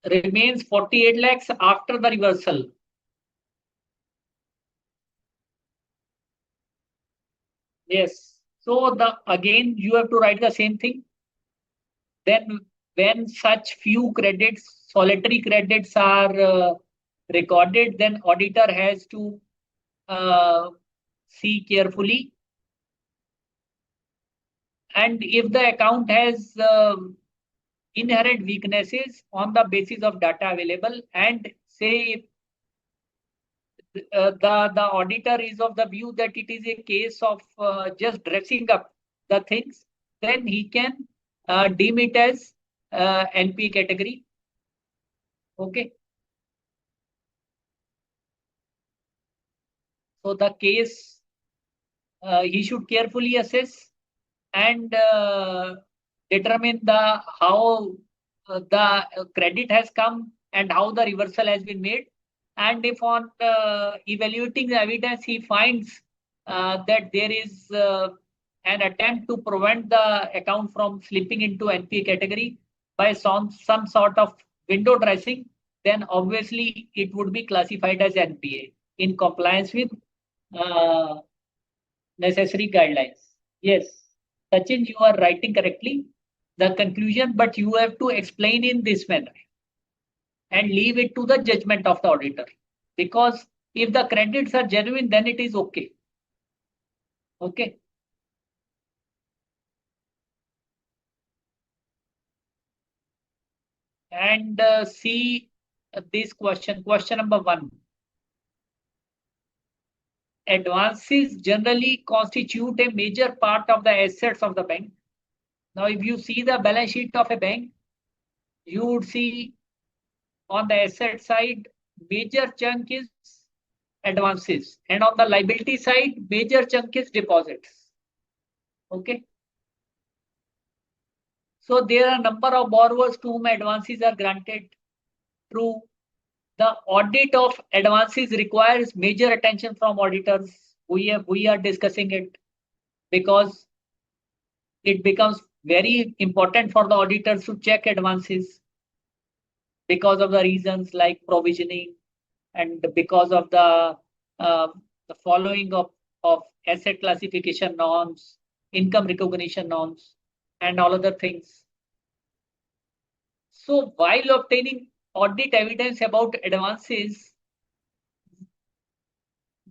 remains 48 lakhs after the reversal. Yes. So the again you have to write the same thing. Then when such few credits, solitary credits are recorded, then auditor has to see carefully. And if the account has inherent weaknesses on the basis of data available, and say the auditor is of the view that it is a case of just dressing up the things, then he can deem it as NP category. Okay. So the case he should carefully assess and determine the how the credit has come and how the reversal has been made. And if on evaluating the evidence, he finds that there is an attempt to prevent the account from slipping into NPA category by some sort of window dressing, then obviously it would be classified as NPA in compliance with uh, necessary guidelines. Yes, Sachin, you are writing correctly the conclusion, but you have to explain in this manner and leave it to the judgment of the auditor. Because if the credits are genuine, then it is okay. Okay. And see this question number 1. Advances generally constitute a major part of the assets of the bank. Now, if you see the balance sheet of a bank, you would see on the asset side, major chunk is advances, and on the liability side, major chunk is deposits. Okay. So there are a number of borrowers to whom advances are granted. True. The audit of advances requires major attention from auditors. We are discussing it because it becomes very important for the auditors to check advances because of the reasons like provisioning, and because of the following of asset classification norms, income recognition norms, and all other things. So while obtaining audit evidence about advances,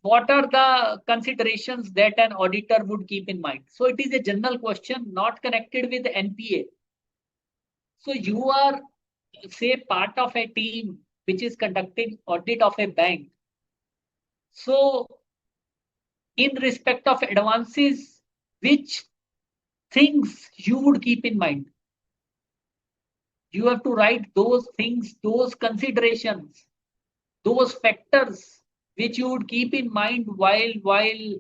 what are the considerations that an auditor would keep in mind? So it is a general question, not connected with NPA. So you are, say, part of a team which is conducting audit of a bank. So in respect of advances, which things you would keep in mind? You have to write those things, those considerations, those factors which you would keep in mind while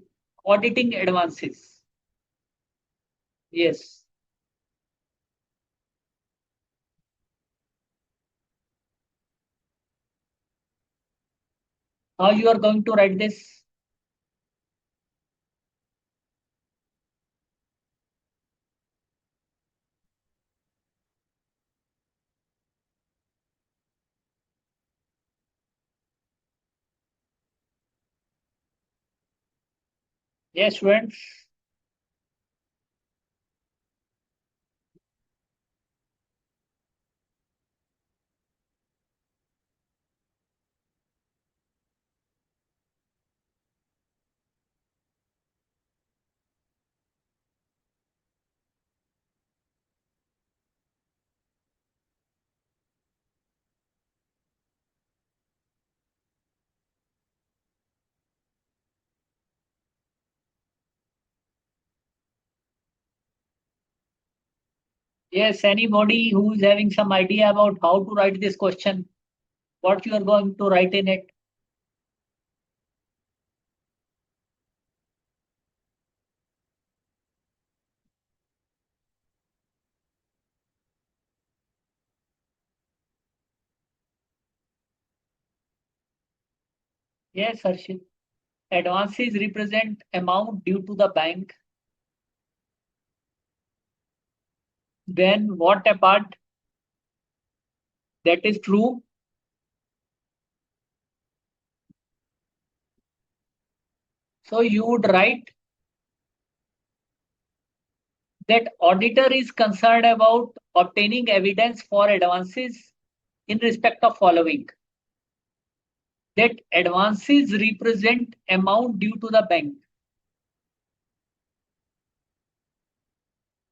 auditing advances. Yes. How you are going to write this? Yes, students. Yes, anybody who is having some idea about how to write this question, what you are going to write in it? Yes, Harshit. Advances represent amount due to the bank. Then what about that is true? So you would write that auditor is concerned about obtaining evidence for advances in respect of following. That advances represent amount due to the bank.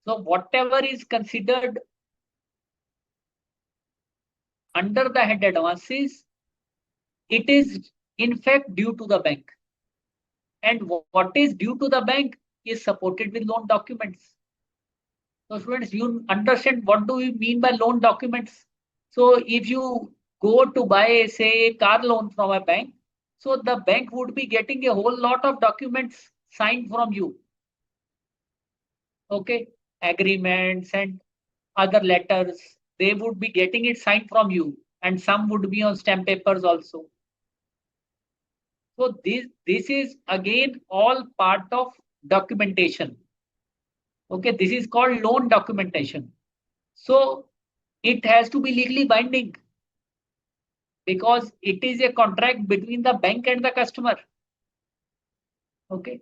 So whatever is considered under the head advances, it is in fact due to the bank. And what is due to the bank is supported with loan documents. So students, you understand what do we mean by loan documents? So if you go to buy, say, a car loan from a bank, so the bank would be getting a whole lot of documents signed from you. Okay, agreements and other letters, they would be getting it signed from you, and some would be on stamp papers also. So this is again all part of documentation. Okay, this is called loan documentation. So it has to be legally binding because it is a contract between the bank and the customer. Okay.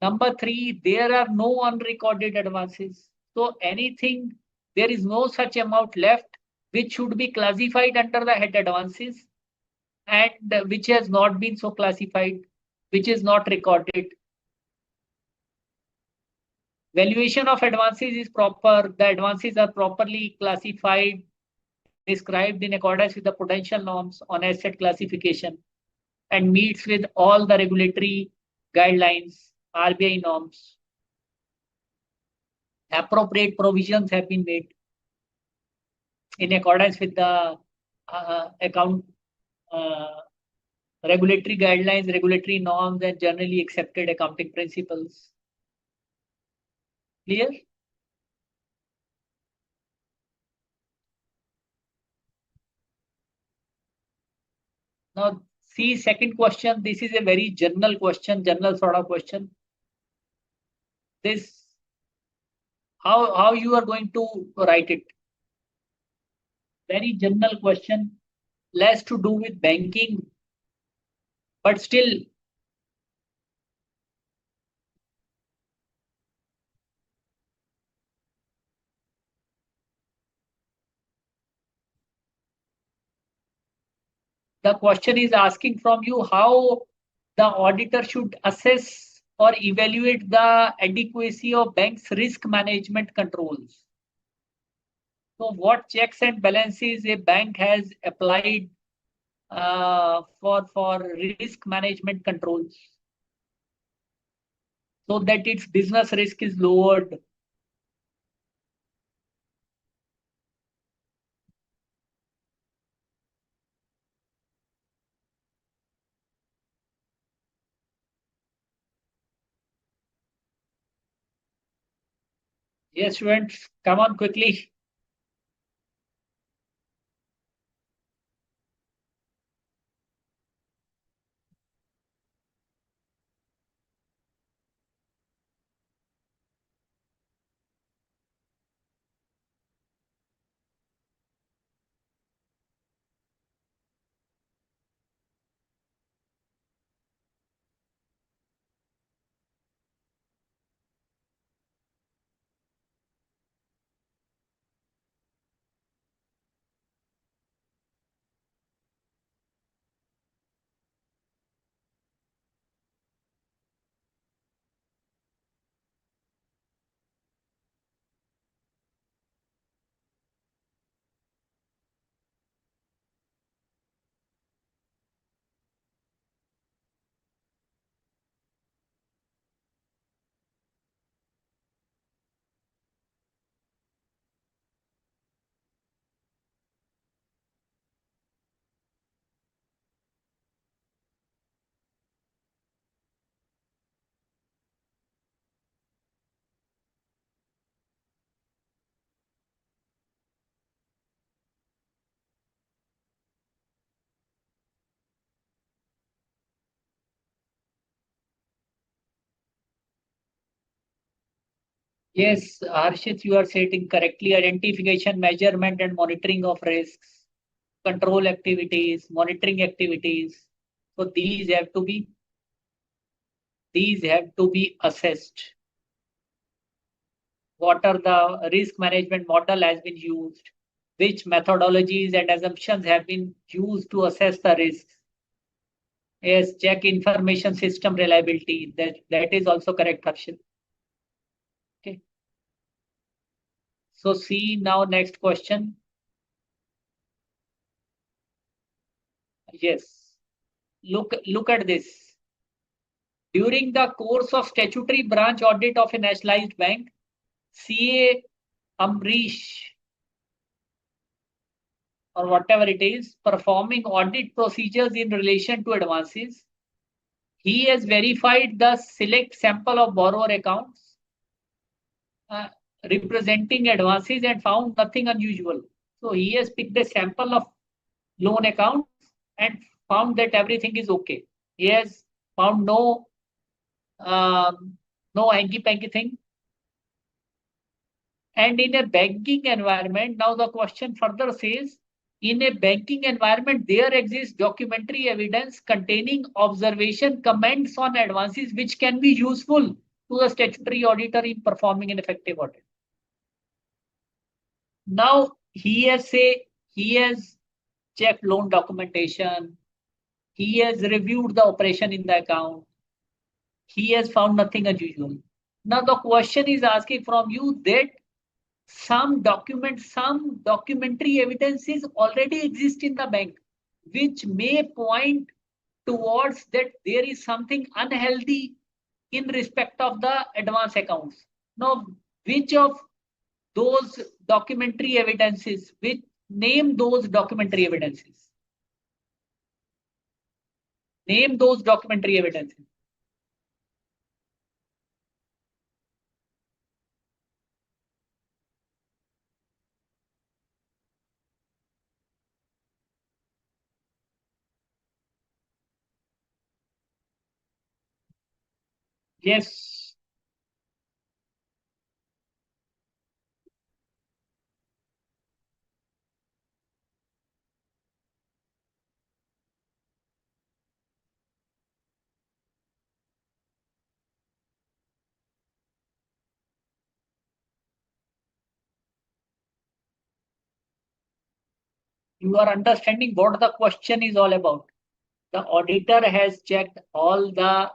Number three, there are no unrecorded advances. So anything, there is no such amount left which should be classified under the head advances and which has not been so classified, which is not recorded. Valuation of advances is proper. The advances are properly classified, described in accordance with the potential norms on asset classification and meets with all the regulatory guidelines, RBI norms. Appropriate provisions have been made in accordance with the account regulatory guidelines, regulatory norms, and generally accepted accounting principles. Clear? Now, see, second question. This is a very general question, general sort of question. This, how you are going to write it? Very general question, less to do with banking, But still, the question is asking from you how the auditor should assess or evaluate the adequacy of bank's risk management controls. So, what checks and balances a bank has applied for risk management controls so that its business risk is lowered. Yes, students, come on quickly. Yes, Harshit, you are stating correctly. Identification, measurement, and monitoring of risks, control activities, monitoring activities. So these have to be assessed. What are the risk management model has been used? Which methodologies and assumptions have been used to assess the risks? Yes, check information system reliability. That is also correct, Harshit. Okay. So see now next question. Yes. Look at this. During the course of statutory branch audit of a nationalized bank, CA Amrish or whatever it is, performing audit procedures in relation to advances. He has verified the select sample of borrower accounts uh, representing advances and found nothing unusual. So he has picked a sample of loan accounts and found that everything is okay. He has found um, no hanky panky thing. And in a banking environment, now the question further says, in a banking environment, there exists documentary evidence containing observation comments on advances which can be useful to the statutory auditor in performing an effective audit. Now he has checked loan documentation, he has reviewed the operation in the account, he has found nothing unusual. Now the question is asking from you that some documentary evidences already exist in the bank, which may point towards that there is something unhealthy in respect of the advance accounts. Now, which of those documentary evidences, which name those documentary evidences? Name those documentary evidences. Yes, You are understanding what the question is all about. The auditor has checked all the,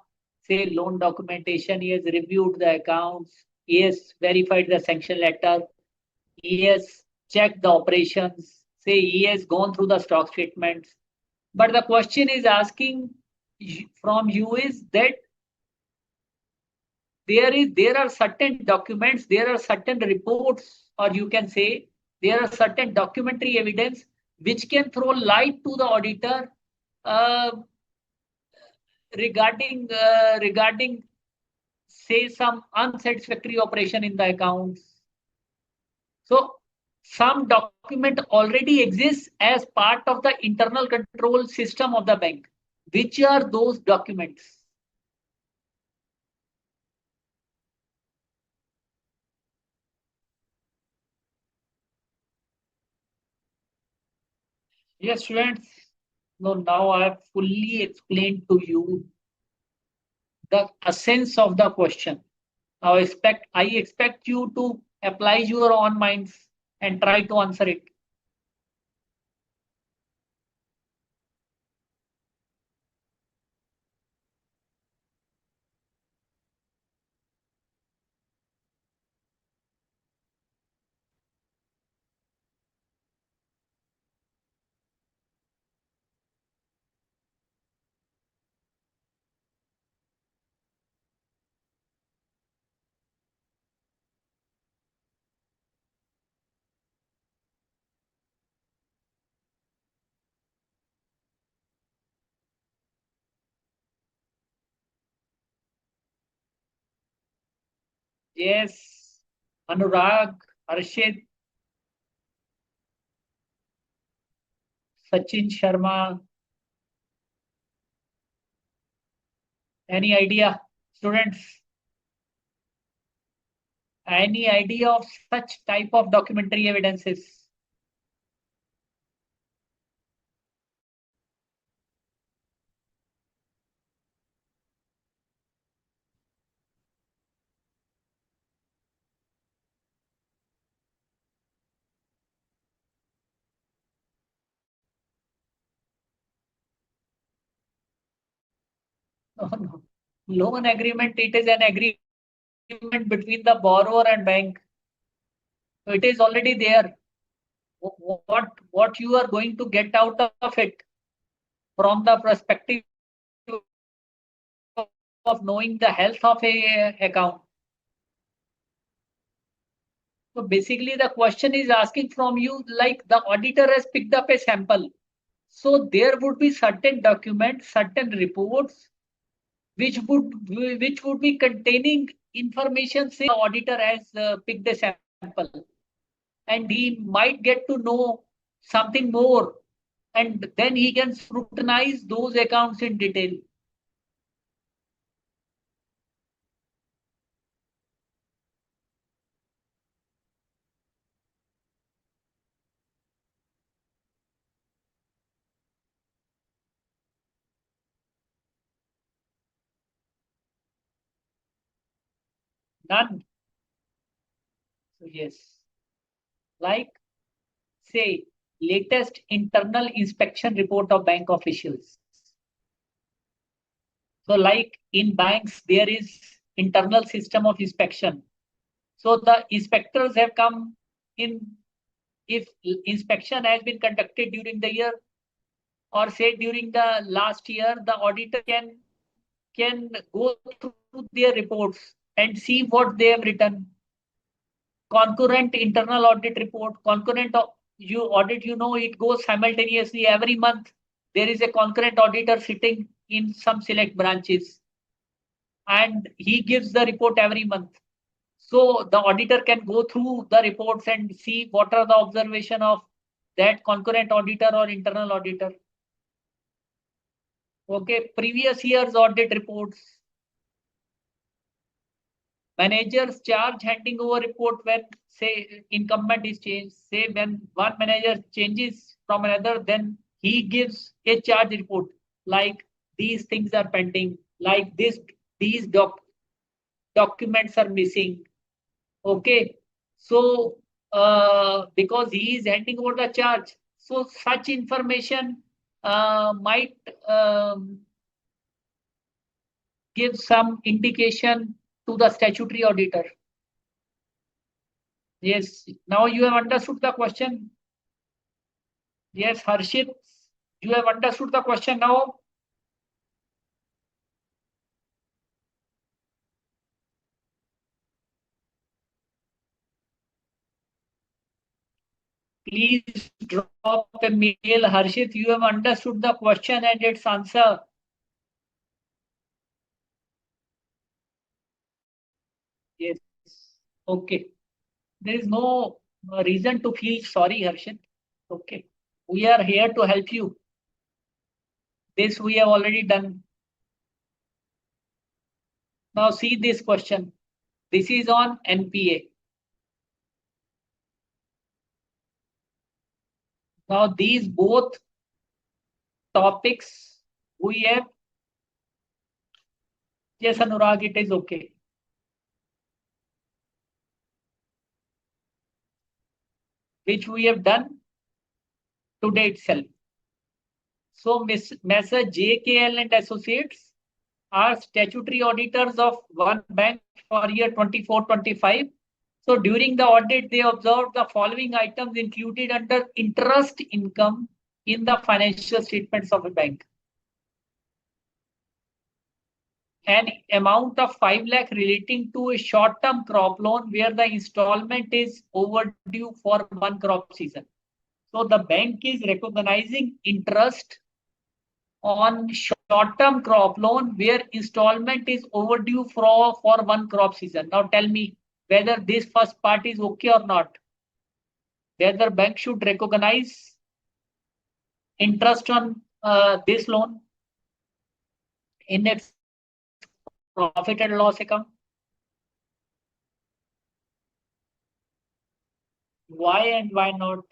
say, loan documentation. He has reviewed the accounts. He has verified the sanction letter. He has checked the operations. Say he has gone through the stock statements. But the question is asking from you is that there are certain documents, there are certain reports, or you can say there are certain documentary evidence which can throw light to the auditor uh, regarding say some unsatisfactory operation in the accounts. So some document already exists as part of the internal control system of the bank. Which are those documents? Yes, students. No, now I have fully explained to you the essence of the question. Now I expect you to apply your own minds and try to answer it. Yes, Anurag, Arshid, Sachin Sharma, any idea? Students, any idea of such type of documentary evidences? No, no. Loan agreement, it is an agreement between the borrower and bank. So it is already there. What you are going to get out of it from the perspective of knowing the health of a account. So basically the question is asking from you, like the auditor has picked up a sample. So there would be certain documents, certain reports which would be containing information, say the auditor has picked a sample and he might get to know something more, and then he can scrutinize those accounts in detail. None. So yes, like say latest internal inspection report of bank officials. So like in banks, there is internal system of inspection. So the inspectors have come in. If inspection has been conducted during the year or say during the last year, the auditor can go through their reports and see what they have written. Concurrent internal audit report, concurrent you audit, it goes simultaneously every month. There is a concurrent auditor sitting in some select branches and he gives the report every month. So the auditor can go through the reports and see what are the observation of that concurrent auditor or internal auditor. Okay, previous year's audit reports. Managers charge handing over report when say incumbent is changed. Say when one manager changes from another, then he gives a charge report like these things are pending, like these documents are missing. Okay, so because he is handing over the charge, So such information might give some indication to the statutory auditor. Yes, now you have understood the question. Yes, Harshit, you have understood the question now. Please drop a mail. Harshit, you have understood the question and its answer. Yes. Okay. There is no reason to feel sorry, Harshit. Okay. We are here to help you. This we have already done. Now see this question. This is on NPA. Now these both topics we have. Yes, Anurag, it is okay. Which we have done today itself. So Messrs. JKL and Associates are statutory auditors of one bank for year 24-25. So during the audit, they observed the following items included under interest income in the financial statements of a bank. An amount of 5 lakh relating to a short-term crop loan where the installment is overdue for one crop season. So the bank is recognizing interest on short-term crop loan where installment is overdue for one crop season. Now tell me whether this first part is okay or not. Whether bank should recognize interest on this loan in its profit and loss account. Why and why not?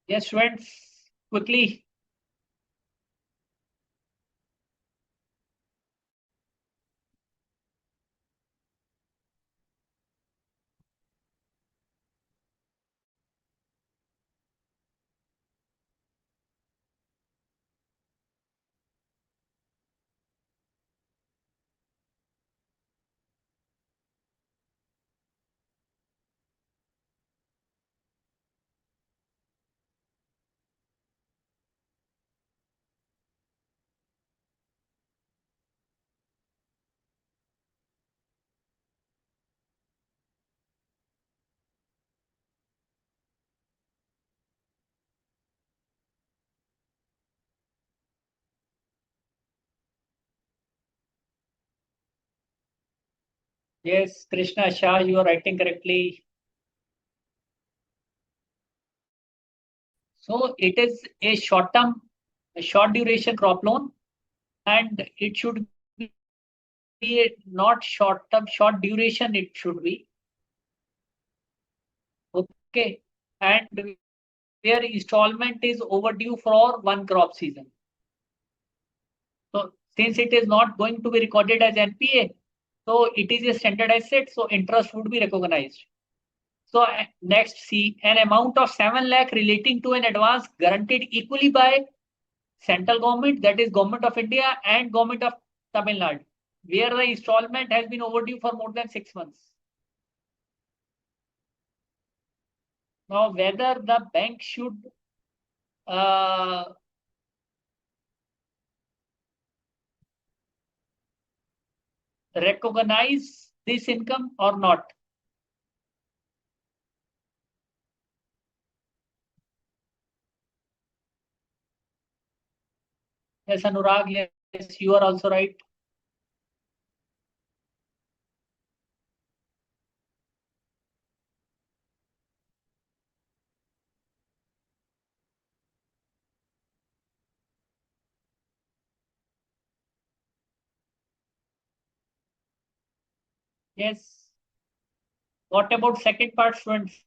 Yes, friends, quickly. Yes, Krishna Shah, you are writing correctly. So it is a short-term, a short duration crop loan, and it should be not short-term, short duration. It should be okay, and where installment is overdue for one crop season. So since it is not going to be recorded as NPA, so it is a standard asset, so interest would be recognized. So next, see an amount of 7 lakh relating to an advance guaranteed equally by central government, that is Government of India and Government of Tamil Nadu, where the installment has been overdue for more than 6 months. Now, whether the bank should recognize this income or not. Yes, Anurag, yes, you are also right. Yes. What about second part, students?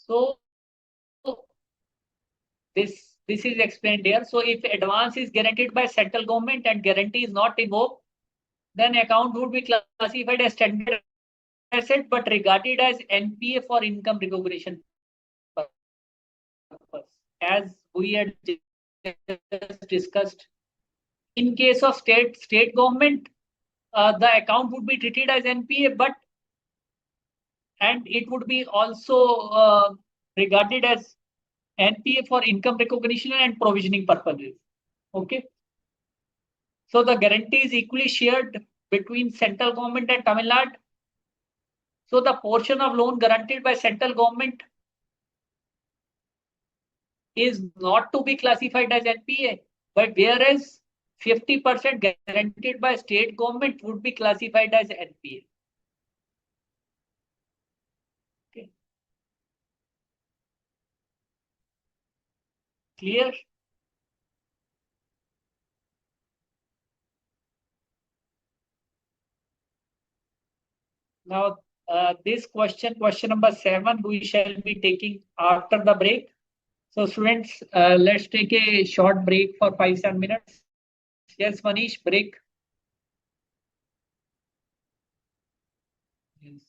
So this is explained here. So if advance is guaranteed by central government and guarantee is not invoked, then account would be classified as standard asset but regarded as NPA for income recognition purpose, as we had just discussed. In case of state government, the account would be treated as NPA, but and it would be also regarded as NPA for income recognition and provisioning purposes. Okay. So the guarantee is equally shared between central government and Tamil Nadu. So the portion of loan guaranteed by central government is not to be classified as NPA, but whereas 50% guaranteed by state government would be classified as NPA. Okay. Clear? Now, this question number 7, we shall be taking after the break. So, students, let's take a short break for 5-7 minutes. Yes, Manish, break. Yes.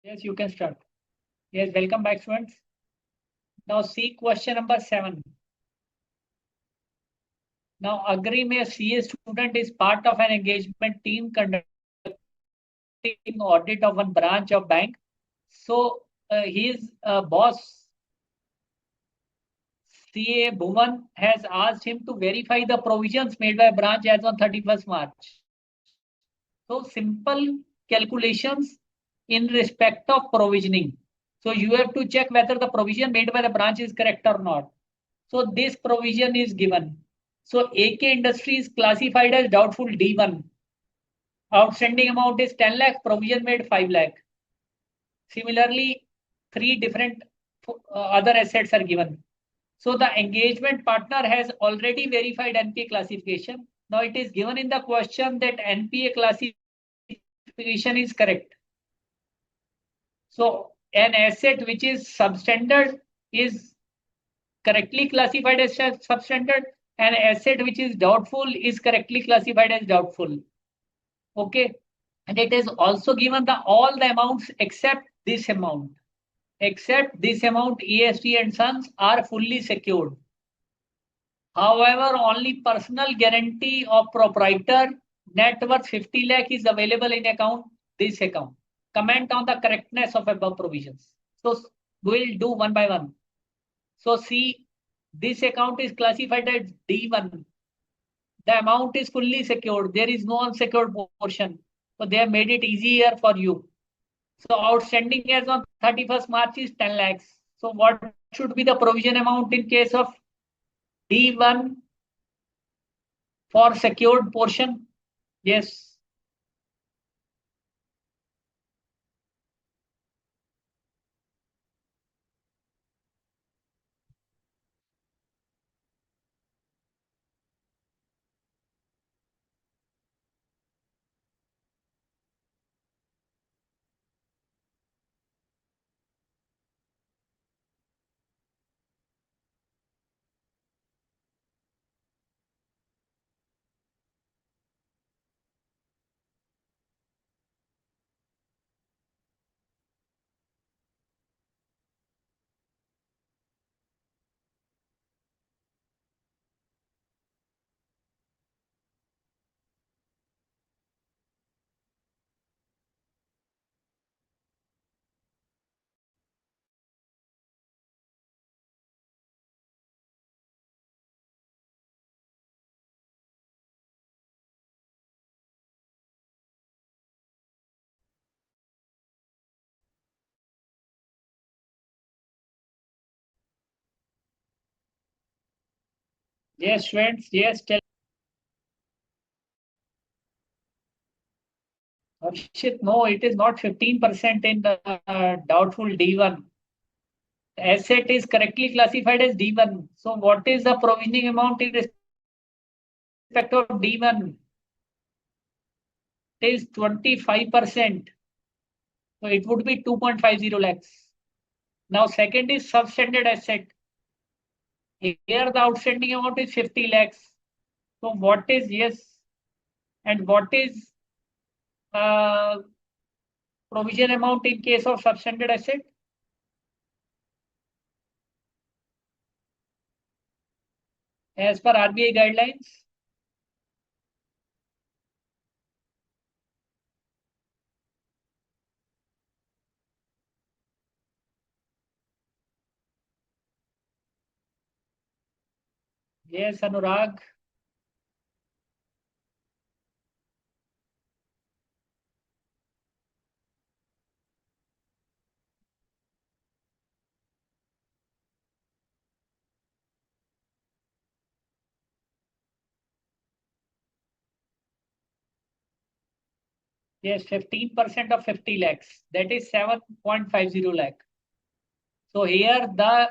Yes, you can start. Yes, welcome back, students. Now see question number 7. Now agree में CA student is part of an engagement team conducting audit of one branch of bank. So his boss CA Bhuvan has asked him to verify the provisions made by branch as on 31st March. So simple calculations in respect of provisioning. So you have to check whether the provision made by the branch is correct or not. So this provision is given. So AK industry is classified as doubtful D1. Outstanding amount is 10 lakh, provision made 5 lakh. Similarly, three different other assets are given. So the engagement partner has already verified NPA classification. Now it is given in the question that NPA classification is correct. So an asset which is substandard is correctly classified as substandard. An asset which is doubtful is correctly classified as doubtful. Okay. And it is also given all the amounts except this amount. Except this amount, EST and Sons are fully secured. However, only personal guarantee of proprietor net worth 50 lakh is available in this account. Comment on the correctness of above provisions. So we'll do one by one. So see, this account is classified as D1. The amount is fully secured. There is no unsecured portion. So they have made it easier for you. So outstanding as on 31st March is 10 lakhs. So what should be the provision amount in case of D1 for secured portion? Yes. Yes, friends. Yes, tell. Harshit, no, it is not 15% in the doubtful D1. Asset is correctly classified as D1. So what is the provisioning amount in respect of D1? It is 25%. So it would be 2.50 lakhs. Now second is substandard asset. Here the outstanding amount is 50 lakhs. So what is yes and what is uh, provision amount in case of substandard asset? As per RBI guidelines? Yes, Anurag. Yes, 15% of 50 lakhs. That is 7.50 lakh. So here the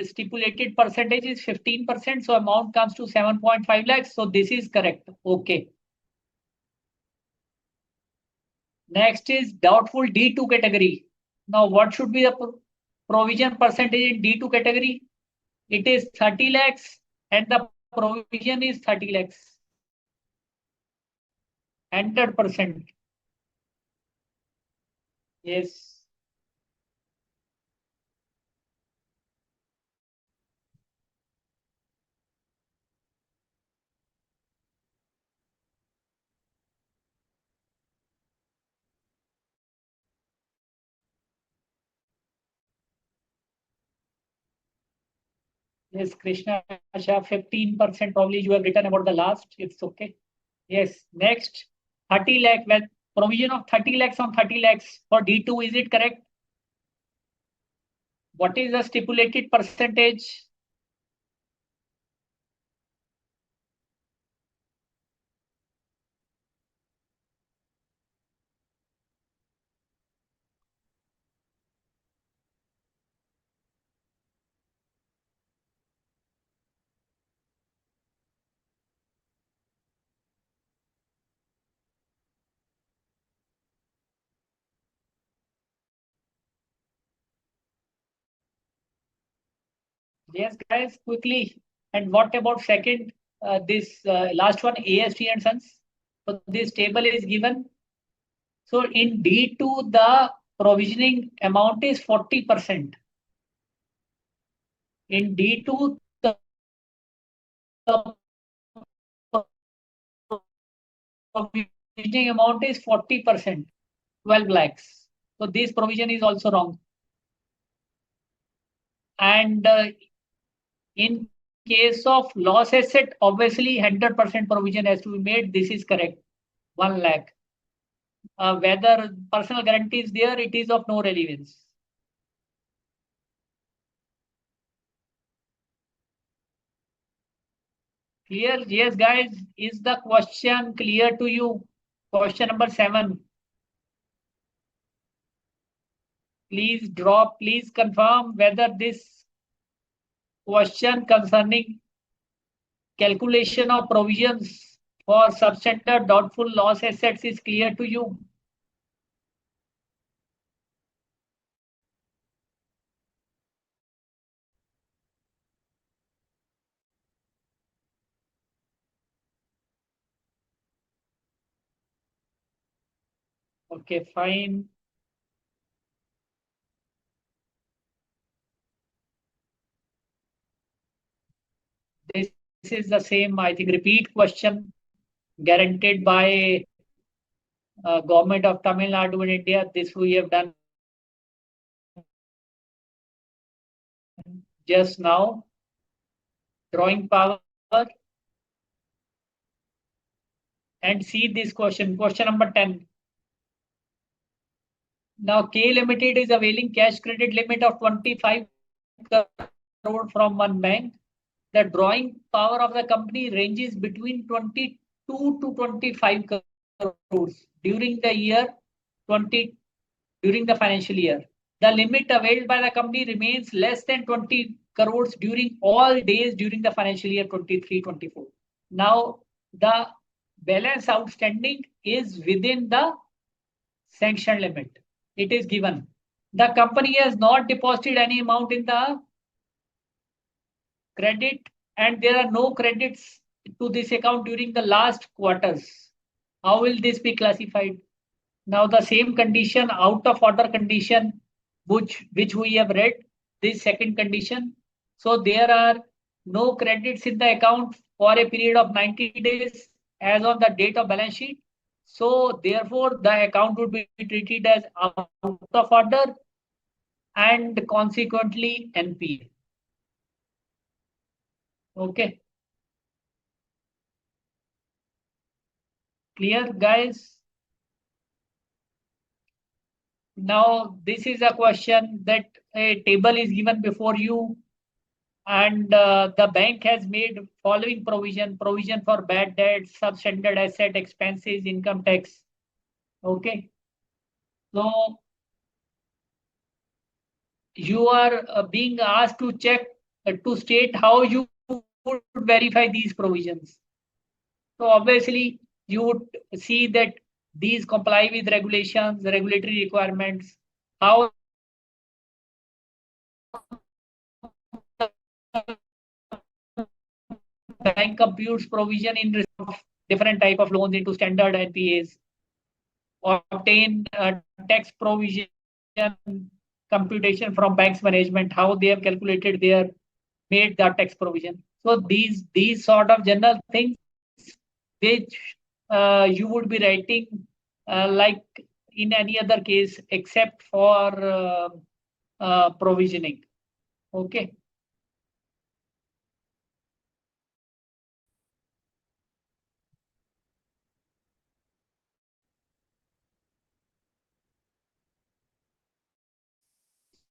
stipulated percentage is 15%. So amount comes to 7.5 lakhs. So this is correct. Okay. Next is doubtful D2 category. Now what should be the provision percentage in D2 category? It is 30 lakhs and the provision is 30 lakhs. 100%. Yes. Yes, Krishna Shah, 15% probably you have written about the last. It's okay. Yes. Next, 30 lakh, well, provision of 30 lakhs on 30 lakhs for D2, is it correct? What is the stipulated percentage? Yes, guys, quickly. And what about second, this last one, AST and Sons? So this table is given. So in D2, the provisioning amount is 40%. In D2, the provisioning amount is 40%, 12 lakhs. So this provision is also wrong. And in case of loss asset, obviously 100% provision has to be made. This is correct. 1 lakh. Whether personal guarantee is there, it is of no relevance. Clear? Yes, guys. Is the question clear to you? Question number 7. Please drop, please confirm whether this question concerning calculation of provisions for substandard doubtful loss assets is clear to you. Okay, fine. This is the same, I think, repeat question guaranteed by government of Tamil Nadu in India. This we have done just now. Drawing power. And see this question, question number 10. Now, K Limited is availing cash credit limit of 25 crore from one bank. The drawing power of the company ranges between 22 to 25 crores during the year 20 during the financial year. The limit availed by the company remains less than 20 crores during all days during the financial year 23-24. Now, the balance outstanding is within the sanction limit. It is given. The company has not deposited any amount in the credit, and there are no credits to this account during the last quarters. How will this be classified? Now the same condition, out of order condition, which we have read, this second condition. So there are no credits in the account for a period of 90 days as on the date of balance sheet. So therefore, the account would be treated as out of order and consequently NPA. Okay. Clear, guys? Now, this is a question that a table is given before you, and the bank has made following provision for bad debt, substandard asset, expenses, income tax. Okay. So you are being asked to check, to state how you would verify these provisions. So obviously, you would see that these comply with regulations, regulatory requirements. How bank computes provision in respect of different type of loans into standard NPAs. obtain tax provision computation from bank's management, how they have calculated their made the tax provision. So these sort of general things which you would be writing like in any other case except for provisioning. Okay.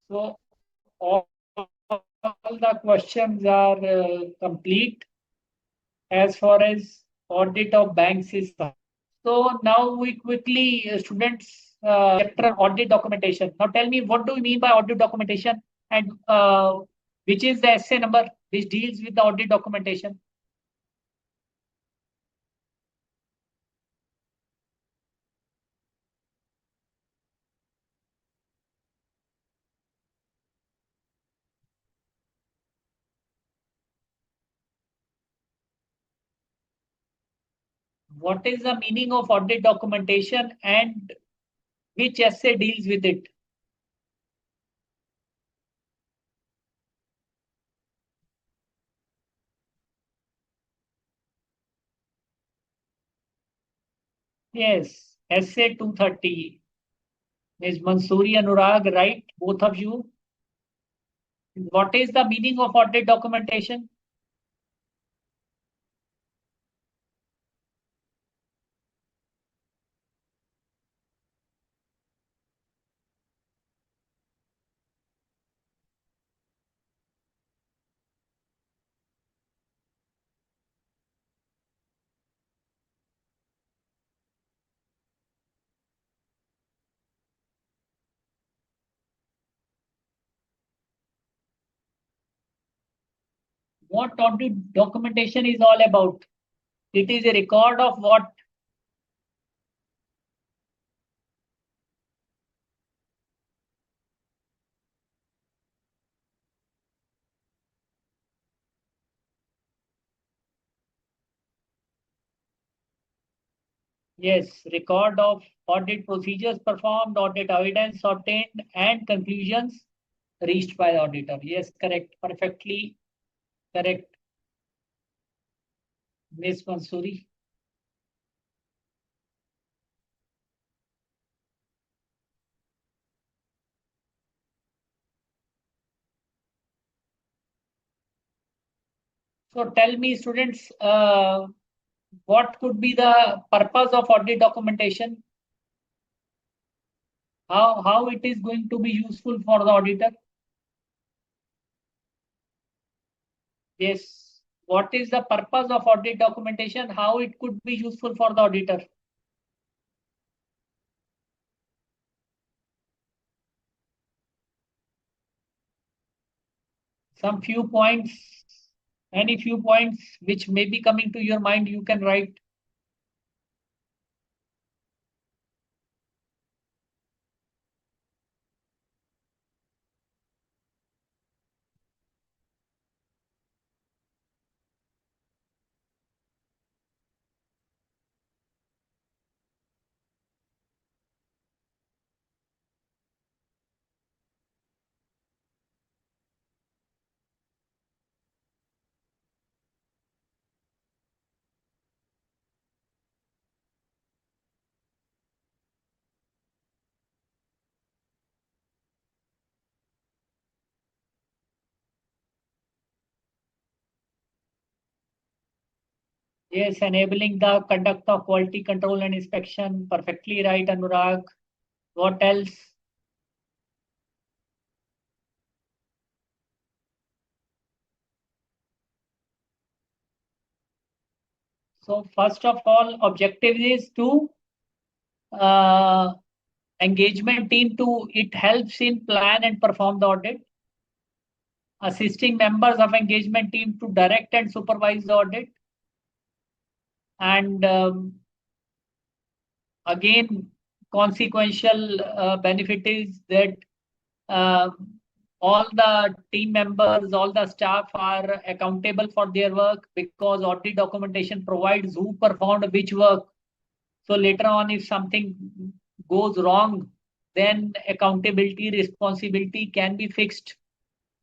So all the questions are complete as far as audit of banks is concerned. So now we quickly, students, chapter audit documentation. Now tell me, what do you mean by audit documentation, and which is the essay number which deals with the audit documentation? What is the meaning of audit documentation and which essay deals with it? Yes, essay 230. Ms. Mansoori, Anurag, right? Both of you. What is the meaning of audit documentation? What audit documentation is all about? It is a record of what? Yes, record of audit procedures performed, audit evidence obtained, and conclusions reached by the auditor. Yes, correct. Perfectly correct, Ms. Mansoori. So tell me, students, what could be the purpose of audit documentation? How it is going to be useful for the auditor? Yes. What is the purpose of audit documentation? How it could be useful for the auditor? Some few points, any few points which may be coming to your mind, you can write. Yes, enabling the conduct of quality control and inspection. Perfectly right, Anurag. What else? So first of all, objective is to uh, engagement team to it helps in plan and perform the audit, assisting members of engagement team to direct and supervise the audit, and again consequential benefit is that uh, all the team members, all the staff are accountable for their work because audit documentation provides who performed which work. So later on, if something goes wrong, then accountability, responsibility can be fixed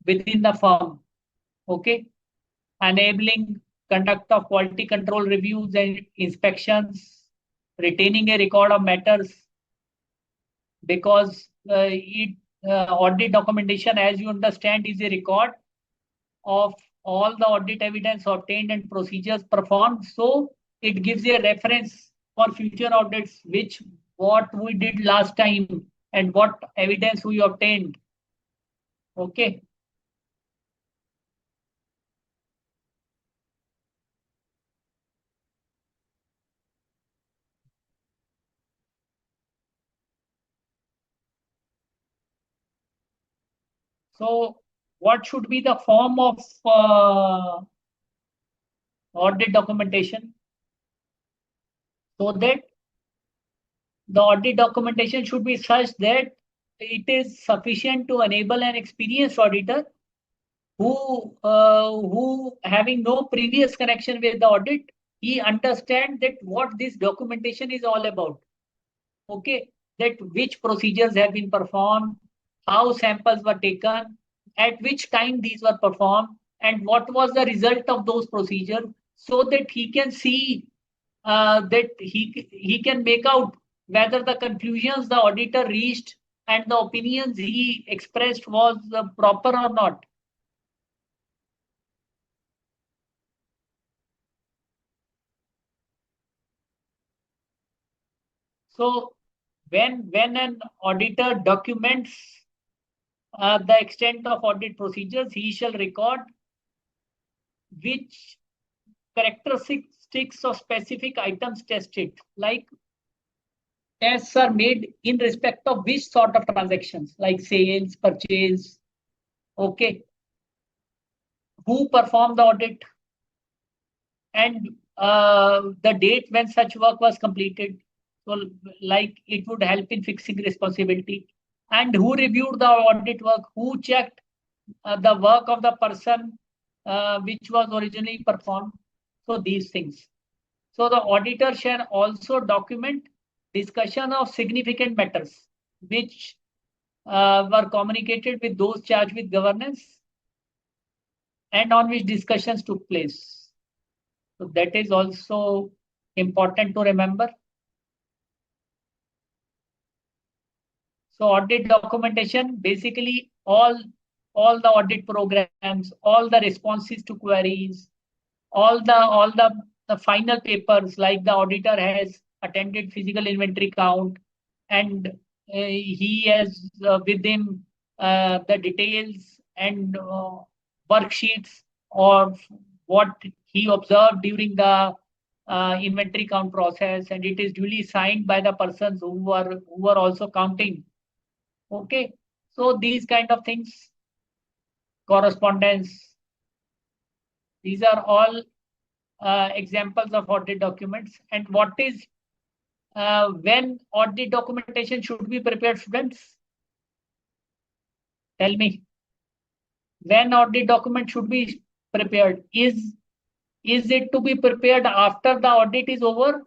within the firm. Okay. Enabling conduct of quality control reviews and inspections, retaining a record of matters, because audit documentation, as you understand, is a record of all the audit evidence obtained and procedures performed. So it gives a reference for future audits, which what we did last time and what evidence we obtained. Okay. So what should be the form of audit documentation? So that the audit documentation should be such that it is sufficient to enable an experienced auditor who having no previous connection with the audit, he understand that what this documentation is all about. Okay, that which procedures have been performed, how samples were taken, at which time these were performed, and what was the result of those procedures, so that he can see that he can make out whether the conclusions the auditor reached and the opinions he expressed was proper or not. So when an auditor documents the extent of audit procedures, he shall record which characteristics of specific items tested, like tests are made in respect of which sort of transactions, like sales, purchase, okay, who performed the audit, and the date when such work was completed. So, like it would help in fixing responsibility. And who reviewed the audit work, who checked the work of the person which was originally performed. So, these things. So, the auditor shall also document discussion of significant matters which were communicated with those charged with governance and on which discussions took place. So that is also important to remember. So audit documentation, basically all the audit programs, all the responses to queries, all the final papers, like the auditor has attended physical inventory count, and he has with him the details and worksheets of what he observed during the inventory count process, and it is duly signed by the persons who are also counting. Okay, so these kind of things, correspondence, these are all examples of audit documents. And what is when audit documentation should be prepared, students? Tell me. When audit document should be prepared? Is it to be prepared after the audit is over,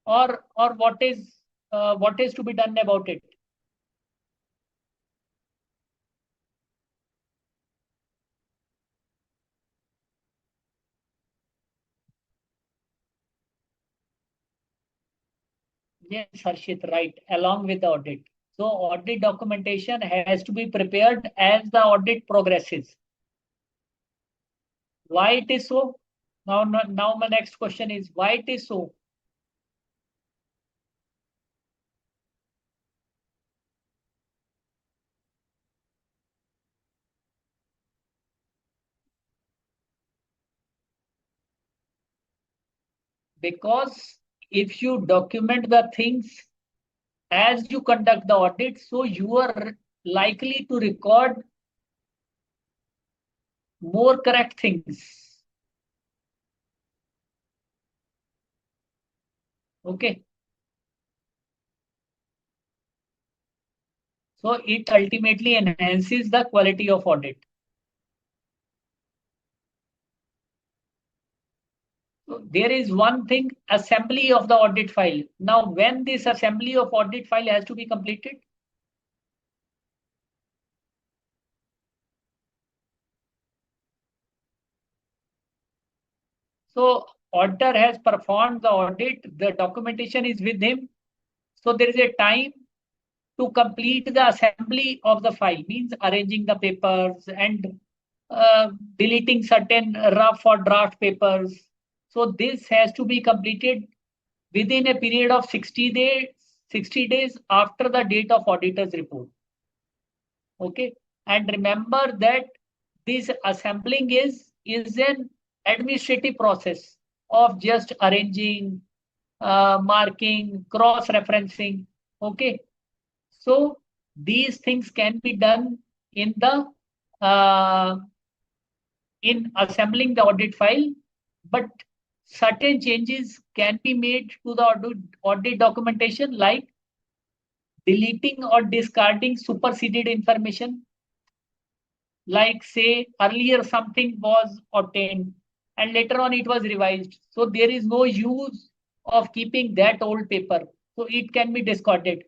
or what is to be done about it? Yes, Harshit, right. Along with the audit. So audit documentation has to be prepared as the audit progresses. Why it is so? Now my next question is why it is so? Because if you document the things as you conduct the audit, so you are likely to record more correct things. Okay. So it ultimately enhances the quality of audit. So there is one thing, assembly of the audit file. Now, when this assembly of audit file has to be completed? So auditor has performed the audit, the documentation is with him. So there is a time to complete the assembly of the file, means arranging the papers and deleting certain rough or draft papers. So this has to be completed within a period of 60 days, 60 days after the date of auditor's report. Okay. And remember that this assembling is an administrative process of just arranging, marking, cross-referencing. Okay. So these things can be done in the in assembling the audit file, but certain changes can be made to the audit documentation, like deleting or discarding superseded information, like say earlier something was obtained and later on it was revised. So there is no use of keeping that old paper. So it can be discarded.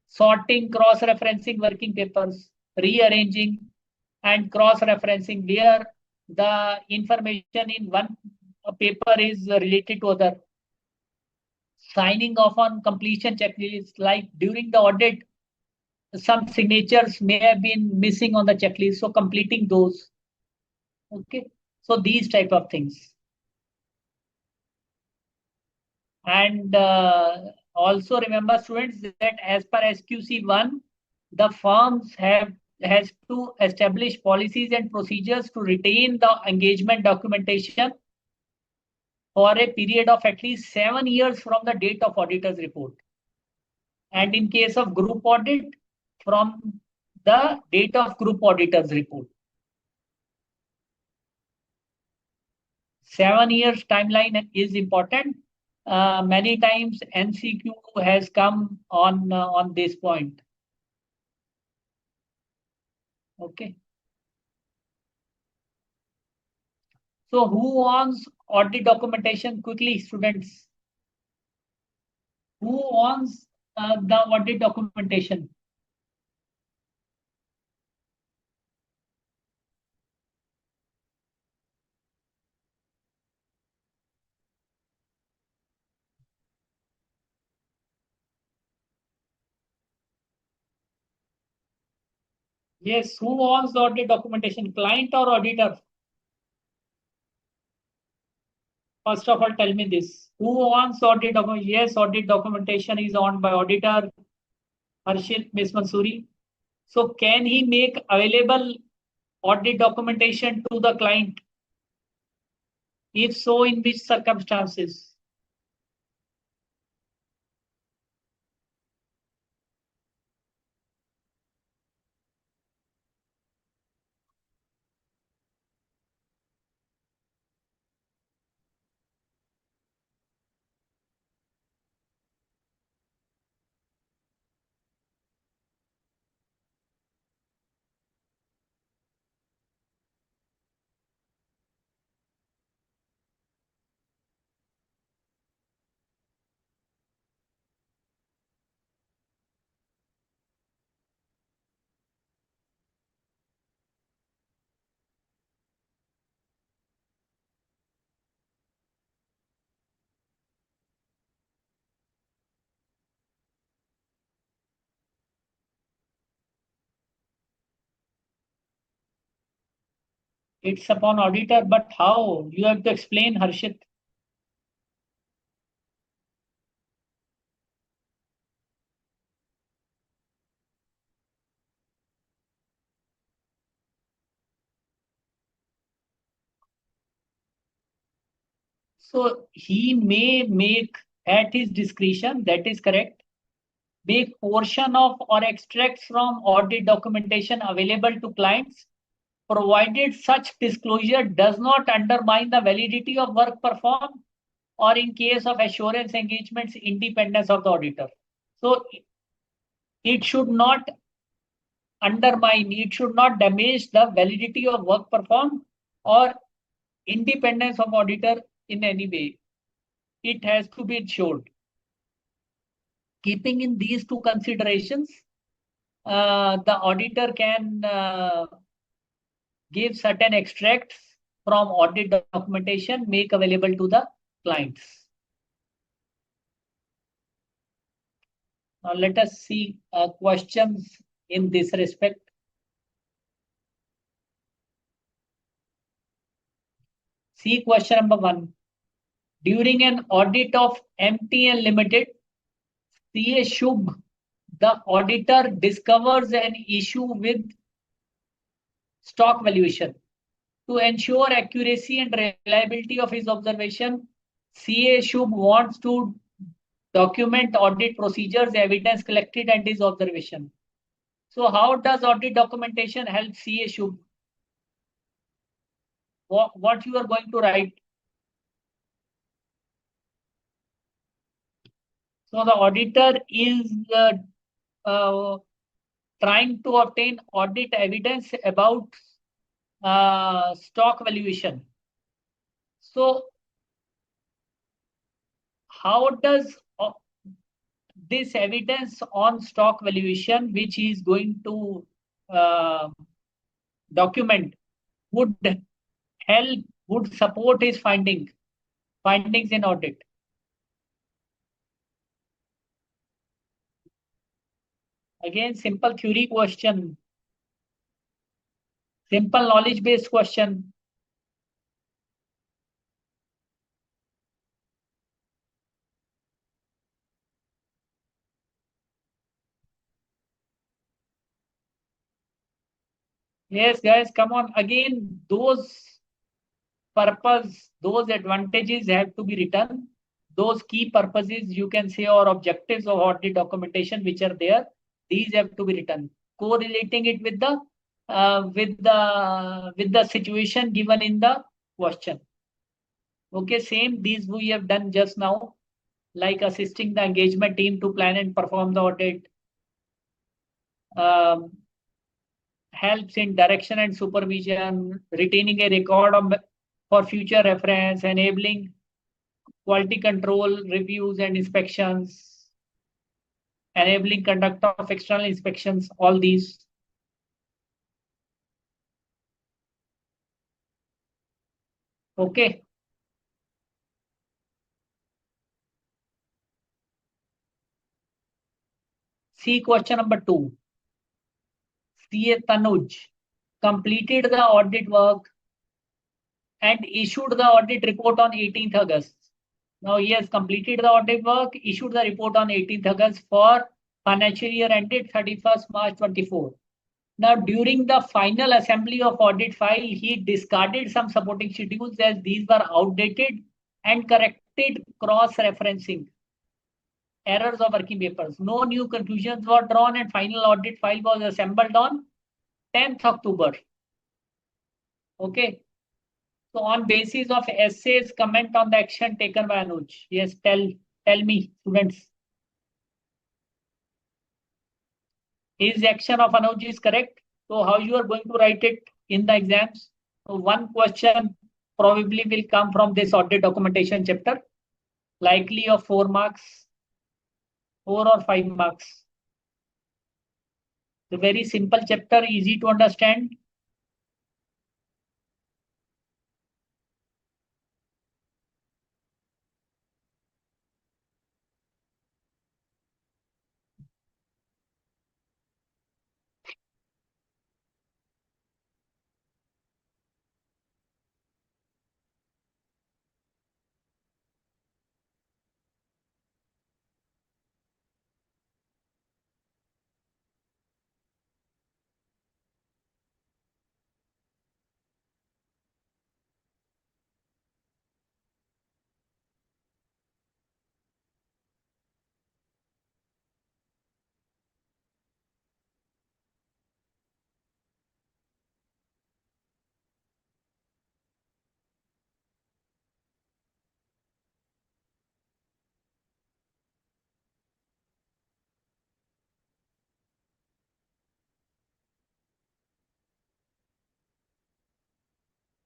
Sorting, cross-referencing working papers, rearranging and cross-referencing where the information in one paper is related to other. Signing off on completion checklist, like during the audit, some signatures may have been missing on the checklist, so completing those. Okay, so these type of things. And also remember, students, that as per SQC1, the firms has to establish policies and procedures to retain the engagement documentation for a period of at least 7 years from the date of auditor's report. And in case of group audit, from the date of group auditor's report. 7 years timeline is important. Many times NCQ has come on this point. Okay. So who owns audit documentation? Quickly, students. Who owns the audit documentation? Yes, who owns the audit documentation? Client or auditor? First of all, tell me this. Who owns audit documentation? Yes, audit documentation is owned by auditor. Harshit, Ms. Mansoori. So can he make available audit documentation to the client? If so, in which circumstances? It's upon auditor, but how? You have to explain, Harshit. So he may make at his discretion, that is correct, make portion of or extracts from audit documentation available to clients, provided such disclosure does not undermine the validity of work performed or in case of assurance engagements, independence of the auditor. So it should not undermine, it should not damage the validity of work performed or independence of auditor in any way, it has to be insured. Keeping in these two considerations, the auditor can give certain extracts from audit documentation, make available to the clients. Now let us see questions in this respect. See question number 1. During an audit of MTN Limited, CA Shubh, the auditor discovers an issue with stock valuation. To ensure accuracy and reliability of his observation, CA Shubh wants to document audit procedures, evidence collected, and his observation. So how does audit documentation help CA Shubh? What you are going to write? So the auditor is trying to obtain audit evidence about stock valuation. So how does this evidence on stock valuation, which he is going to document, would help, would support his findings in audit? Again, simple theory question, simple knowledge based question. Yes, guys, come on. Again, those purpose, those advantages have to be written. Those key purposes, you can say, or objectives of audit documentation, which are there, these have to be written. Correlating it with the situation given in the question. Okay, same these we have done just now, like assisting the engagement team to plan and perform the audit. Um, helps in direction and supervision, retaining a record for future reference, enabling quality control reviews and inspections, enabling conduct of external inspections, all these. Okay. See question number 2. CA Tanuj completed the audit work and issued the audit report on 18th August. Now he has completed the audit work, issued the report on 18th August for financial year ended 31st March 24. Now, during the final assembly of audit file, he discarded some supporting schedules as these were outdated and corrected cross-referencing errors of working papers. No new conclusions were drawn and final audit file was assembled on 10th October. Okay. So on basis of essays, comment on the action taken by Anuj. Yes, tell me, students. His action of Anuj is correct. So how you are going to write it in the exams? So one question probably will come from this audit documentation chapter, likely of 4 marks, 4 or 5 marks. The very simple chapter, easy to understand.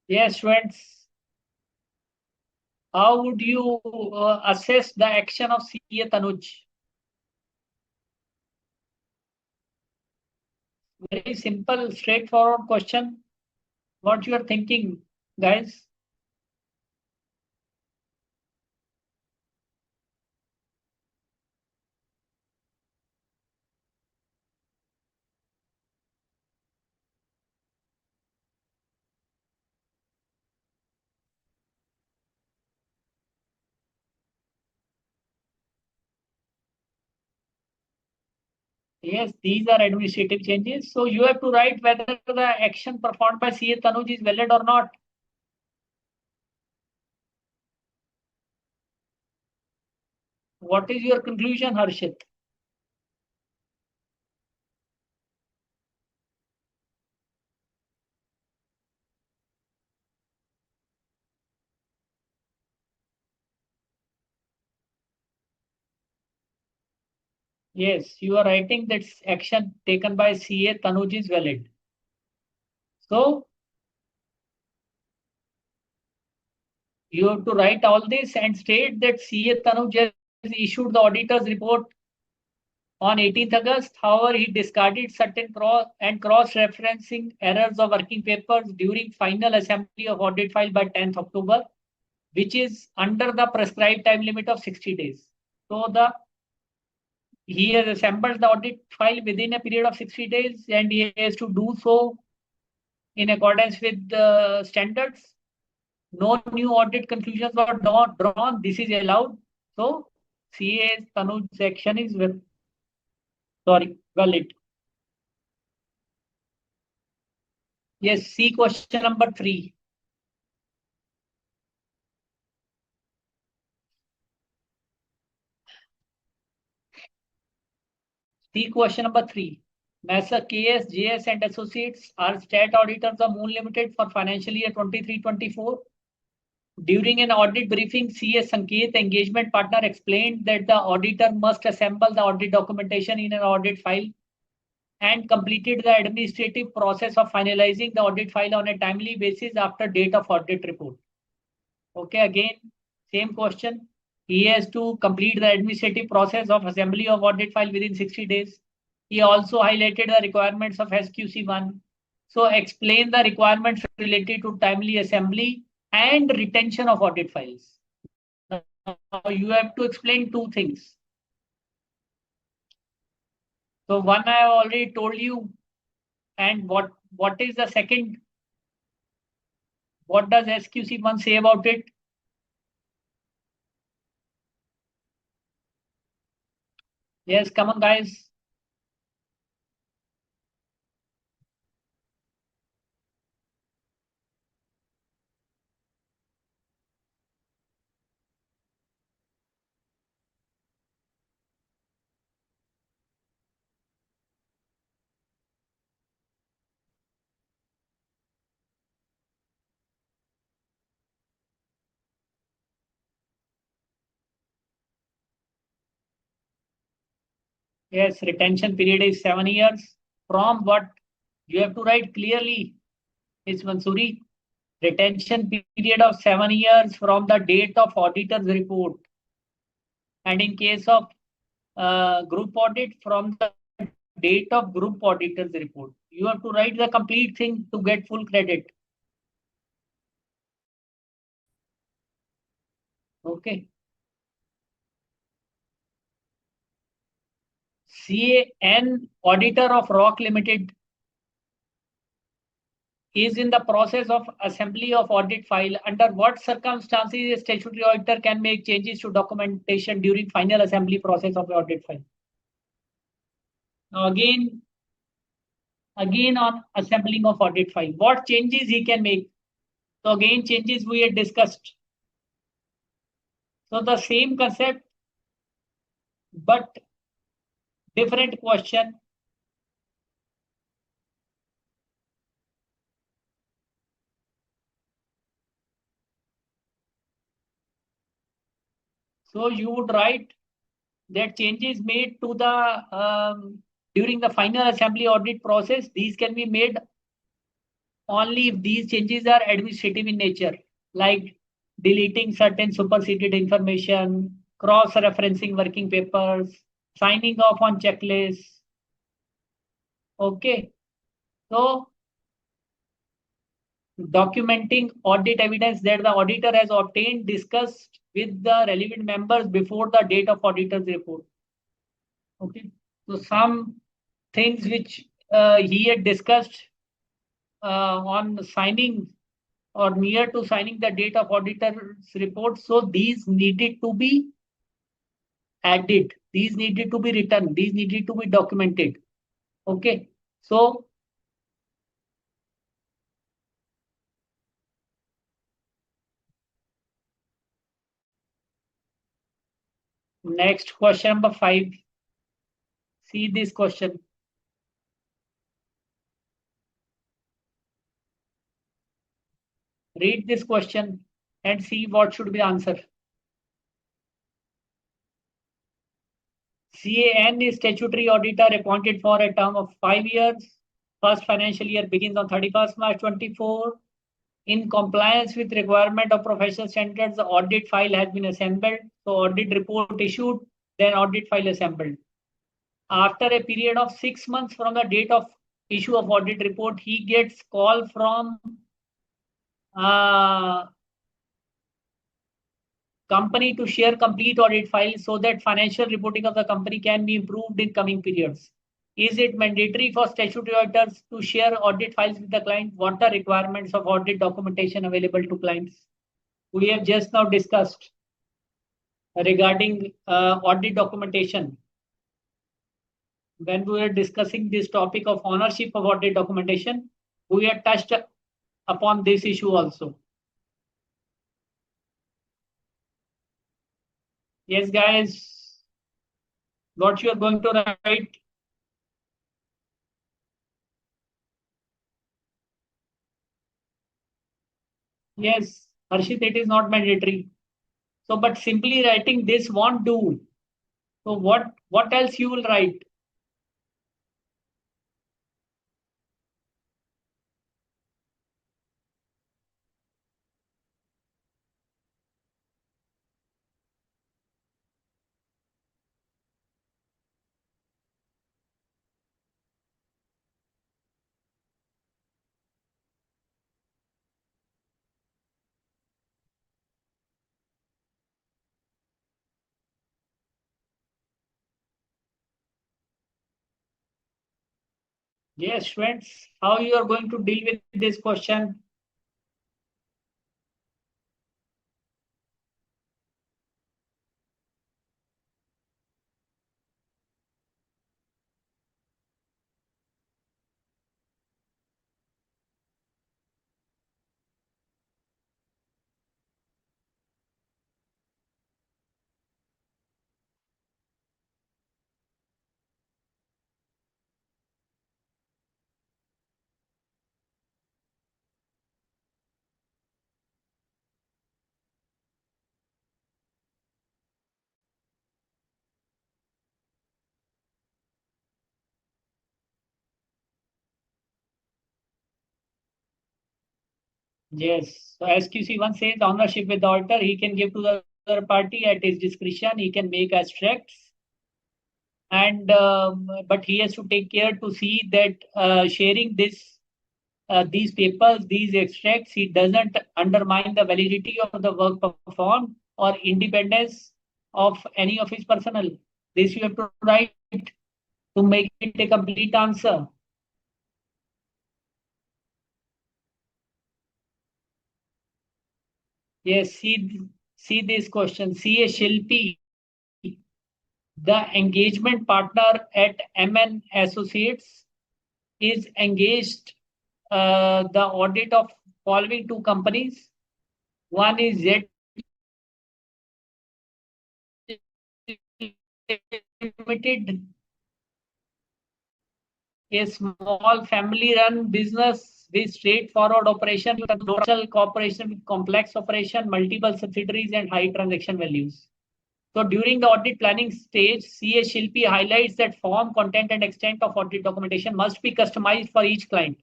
Yes, students. How would you assess the action of CA Tanuj? Very simple, straightforward question. What you are thinking, guys? Yes, these are administrative changes. So you have to write whether the action performed by CA Tanuj is valid or not. What is your conclusion, Harshit? Yes, you are writing that action taken by CA Tanuj is valid. So you have to write all this and state that CA Tanuj has issued the auditor's report on 18th August. However, he discarded certain cross-referencing errors of working papers during final assembly of audit file by 10th October, which is under the prescribed time limit of 60 days. So he has assembled the audit file within a period of 60 days and he has to do so in accordance with the standards. No new audit conclusions were drawn. This is allowed. So CA Tanuj's action is valid. Yes, C question number 3. C question number 3. Massa KS, JS and Associates are stat auditors of Moon Limited for financial year 23-24. During an audit briefing, CS Sanket, engagement partner, explained that the auditor must assemble the audit documentation in an audit file and completed the administrative process of finalizing the audit file on a timely basis after date of audit report. Okay, again, same question. He has to complete the administrative process of assembly of audit file within 60 days. He also highlighted the requirements of SQC1. So explain the requirements related to timely assembly and retention of audit files. Now you have to explain two things. So one I have already told you, and what is the second? What does SQC1 say about it? Yes, come on, guys. Yes, retention period is 7 years. From what you have to write clearly, is Mansuri. Retention period of 7 years from the date of auditor's report. And in case of group audit, from the date of group auditor's report. You have to write the complete thing to get full credit. Okay. CAN auditor of Rock Limited is in the process of assembly of audit file. Under what circumstances a statutory auditor can make changes to documentation during final assembly process of the audit file? Now again on assembling of audit file, what changes he can make? So again, changes we had discussed. So the same concept, but different question. So you would write that changes made to the during the final assembly audit process. These can be made only if these changes are administrative in nature, like deleting certain superseded information, cross-referencing working papers, signing off on checklists. Okay. So documenting audit evidence that the auditor has obtained, discussed with the relevant members before the date of auditor's report. Okay. So some things which he had discussed on signing or near to signing the date of auditor's report. So these needed to be added. These needed to be written. These needed to be documented. Okay. So next question number 5. See this question. Read this question and see what should be the answer. CAN is statutory auditor appointed for a term of 5 years. First financial year begins on 31st March 24. In compliance with requirement of professional standards, the audit file has been assembled. So audit report issued, then audit file assembled. After a period of 6 months from the date of issue of audit report, he gets call from company to share complete audit file so that financial reporting of the company can be improved in coming periods. Is it mandatory for statutory auditors to share audit files with the client? What are requirements of audit documentation available to clients? We have just now discussed regarding audit documentation. When we were discussing this topic of ownership of audit documentation, we had touched upon this issue also. Yes, guys, what you are going to write? Yes, Harshit, it is not mandatory. So, but simply writing this won't do. So what else you will write? Yes, friends, how you are going to deal with this question? Yes. So as QC1 says, ownership with the auditor, he can give to the other party at his discretion. He can make abstracts, and but he has to take care to see that sharing these papers, these extracts, he doesn't undermine the validity of the work performed or independence of any of his personnel. This you have to write to make it a complete answer. Yes, see this question. See a Shilpi, the engagement partner at MN Associates, is engaged the audit of following two companies. One is Z Limited, a small family-run business with straightforward operation, commercial corporation with complex operation, multiple subsidiaries, and high transaction values. So during the audit planning stage, CA Shilpi highlights that form, content, and extent of audit documentation must be customized for each client.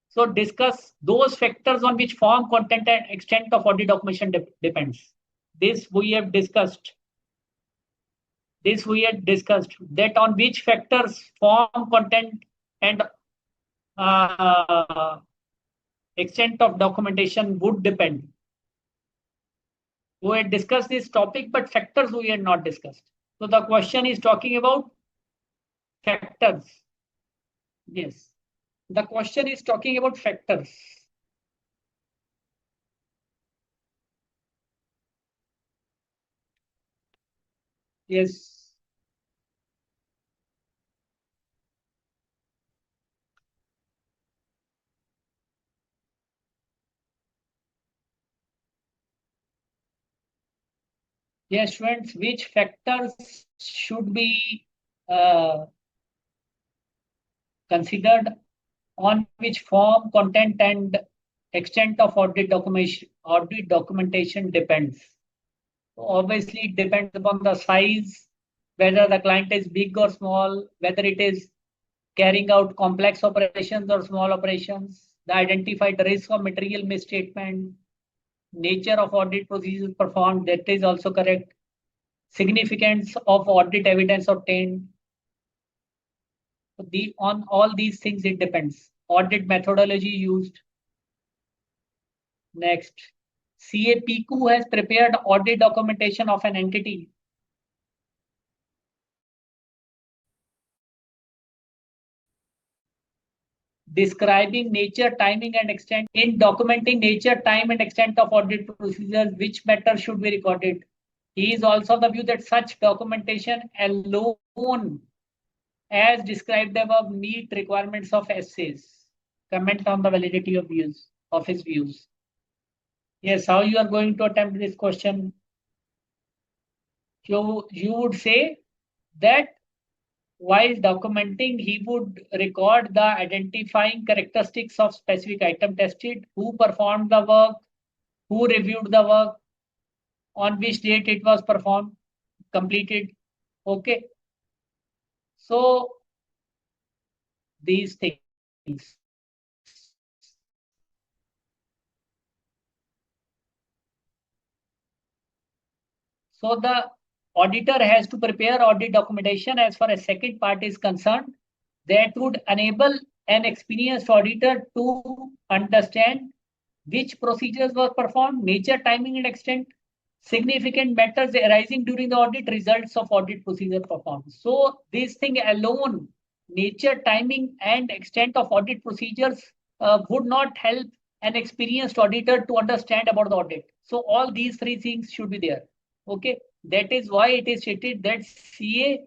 So discuss those factors on which form, content, and extent of audit documentation depends. This we have discussed. This we had discussed that on which factors form, content, and uh, extent of documentation would depend. We had discussed this topic, but factors we had not discussed. So the question is talking about factors. Yes. The question is talking about factors. Yes. Yes, students, which factors should be considered, on which form, content, and extent of audit documentation depends. So obviously, it depends upon the size, whether the client is big or small, whether it is carrying out complex operations or small operations, the identified risk of material misstatement, nature of audit procedures performed, that is also correct. Significance of audit evidence obtained. So on all these things, it depends. Audit methodology used. Next, CAPQ has prepared audit documentation of an entity. Describing nature, timing, and extent. In documenting nature, time, and extent of audit procedures, which matter should be recorded? He is also of the view that such documentation alone, as described above, meet requirements of essays. Comment on the validity of his views. Yes, how you are going to attempt this question? You would say that while documenting, he would record the identifying characteristics of specific item tested, who performed the work, who reviewed the work, on which date it was performed, completed. Okay. So these things. So the auditor has to prepare audit documentation as far as second part is concerned that would enable an experienced auditor to understand which procedures were performed, nature, timing, and extent, significant matters arising during the audit, results of audit procedure performed. So this thing alone, nature, timing, and extent of audit procedures would not help an experienced auditor to understand about the audit. So all these three things should be there. Okay, that is why it is stated that CA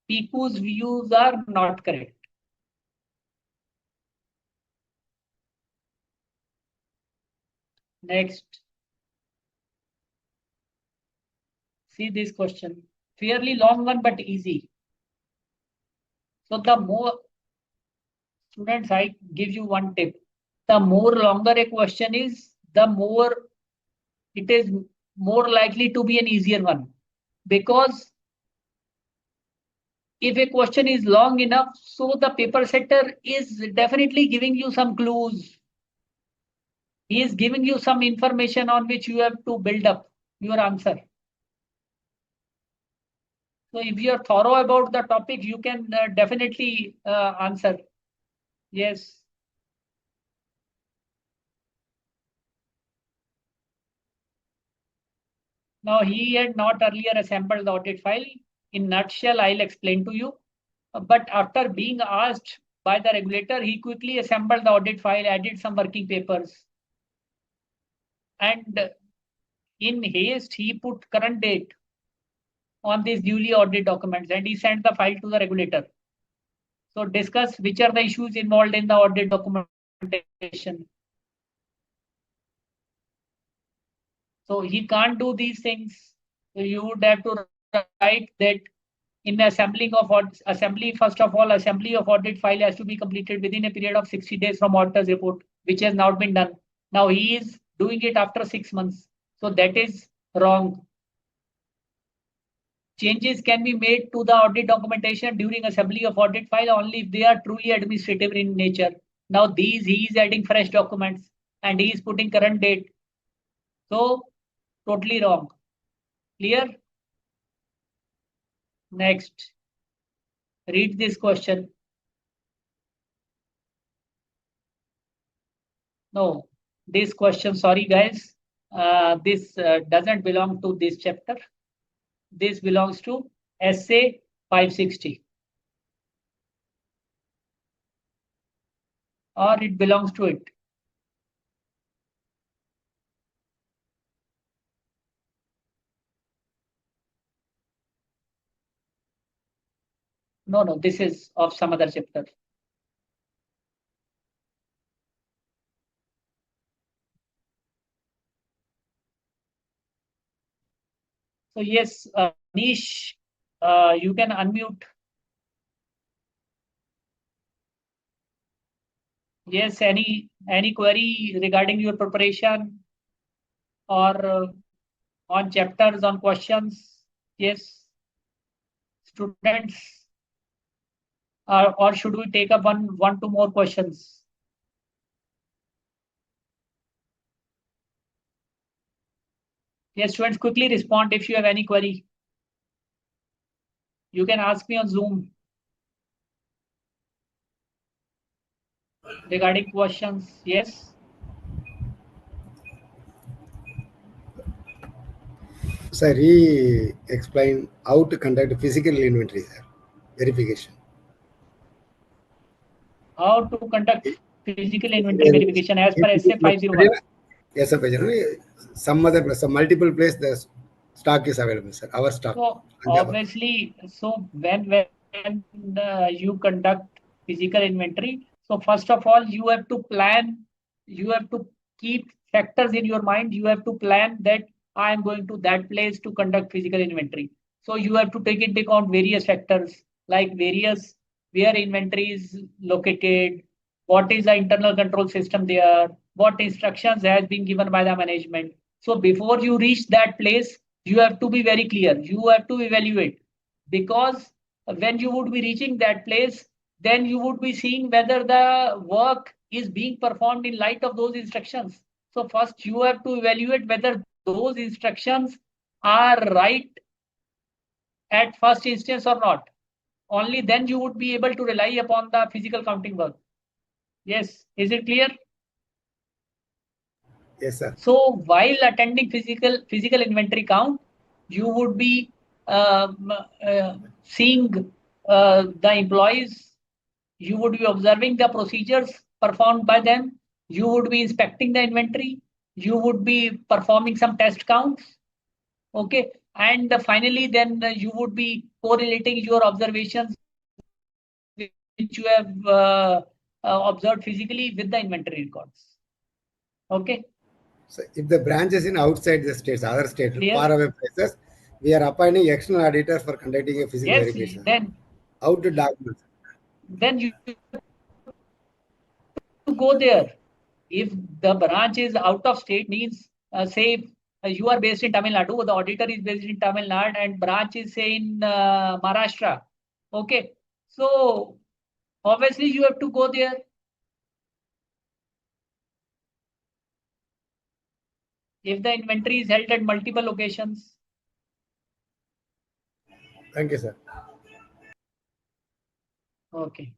PQ's views are not correct. Next. See this question. Fairly long one, but easy. So the more students, I give you one tip. The more longer a question is, the more it is more likely to be an easier one. Because if a question is long enough, so the paper setter is definitely giving you some clues. He is giving you some information on which you have to build up your answer. So if you are thorough about the topic, you can definitely answer. Yes. Now he had not earlier assembled the audit file. In nutshell, I'll explain to you. But after being asked by the regulator, he quickly assembled the audit file, added some working papers. And in haste, he put current date on these newly audited documents and he sent the file to the regulator. So discuss which are the issues involved in the audit documentation. So he can't do these things. So you would have to write that in assembly, first of all, assembly of audit file has to be completed within a period of 60 days from auditor's report, which has not been done. Now he is doing it after 6 months. So that is wrong. Changes can be made to the audit documentation during assembly of audit file only if they are truly administrative in nature. Now these he is adding fresh documents and he is putting current date. So totally wrong. Clear? Next, read this question. No, this question, sorry guys, this doesn't belong to this chapter. This belongs to essay 560. Or it belongs to it. No, this is of some other chapter. So yes, Nish, you can unmute. Yes, any query regarding your preparation or on chapters, on questions? Yes, students, or should we take up two more questions? Yes, students, quickly respond if you have any query. You can ask me on Zoom regarding questions. Yes. Sir, he explained how to conduct physical inventory, sir. Verification. How to conduct physical inventory verification as per essay 501. Yes, sir. Some multiple place the stock is available, sir. Our stock. So obviously, so when you conduct physical inventory, so first of all, you have to plan, you have to keep factors in your mind. You have to plan that I am going to that place to conduct physical inventory. So you have to take into account various factors like various where inventory is located, what is the internal control system there, what instructions has been given by the management. So before you reach that place, you have to be very clear. You have to evaluate, because when you would be reaching that place, then you would be seeing whether the work is being performed in light of those instructions. So first you have to evaluate whether those instructions are right at first instance or not. Only then you would be able to rely upon the physical counting work. Yes, is it clear? Yes, sir. So while attending physical inventory count, you would be seeing the employees. You would be observing the procedures performed by them. You would be inspecting the inventory. You would be performing some test counts. Okay, and finally, then you would be correlating your observations which you have observed physically with the inventory records. Okay. So if the branch is in outside the states, other state, Clear? far away places, we are appointing external auditor for conducting a physical Yes, verification. then How to document? you go there. If the branch is out of state, means say you are based in Tamil Nadu, the auditor is based in Tamil Nadu, and branch is say in Maharashtra. Okay, so obviously you have to go there. If the inventory is held at multiple locations. Thank you, sir. Okay.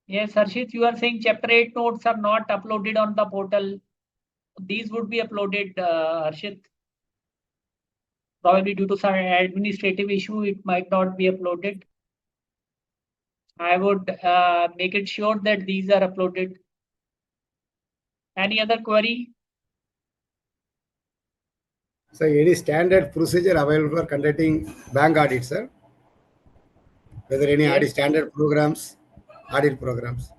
Yes, Harshit, you are saying chapter 8 notes are not uploaded on the portal. These would be uploaded, Harshit. Probably due to some administrative issue, it might not be uploaded. I would make it sure that these are uploaded. Any other query? So any standard procedure available for conducting bank audit, sir? Whether any Yes. audit standard programs, audit programs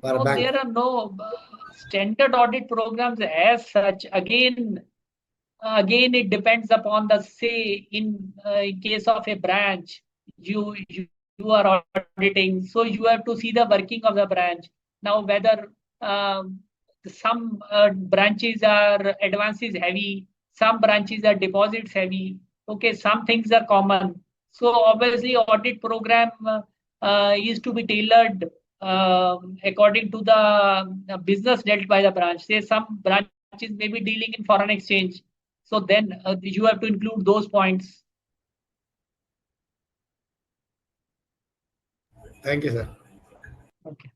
for No, bank? there are no standard audit programs as such. Again, it depends upon the say in case of a branch, you are auditing, so you have to see the working of the branch. Now, whether some branches are advances heavy, some branches are deposits heavy. Okay, some things are common. So obviously, audit program is to be tailored according to the business dealt by the branch. Say some branches may be dealing in foreign exchange. So then you have to include those points. Thank you, sir. Okay.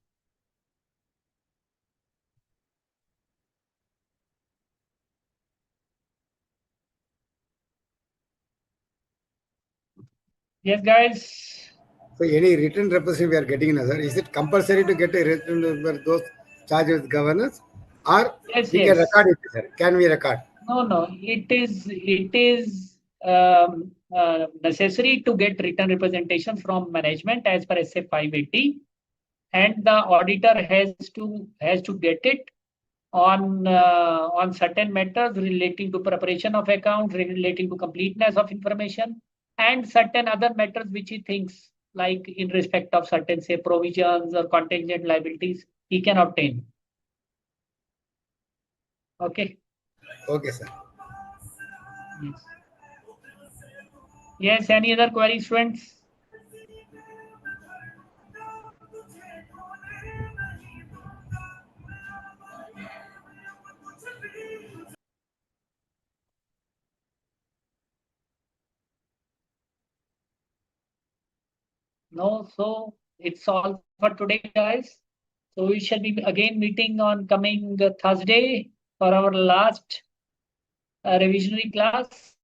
Yes, guys. So any written representative we are getting, sir, is it compulsory to get a written those charged with governance, or Yes, we can yes. record it, sir? Can we record? No. It is necessary to get written representation from management as per SA 580, and the auditor has to get it on certain matters relating to preparation of accounts, relating to completeness of information, and certain other matters which he thinks like in respect of certain say provisions or contingent liabilities he can obtain. Okay. Okay, sir. Yes. Yes. Any other queries, friends? No. So it's all for today, guys. So we shall be again meeting on coming Thursday for our last revisionary class.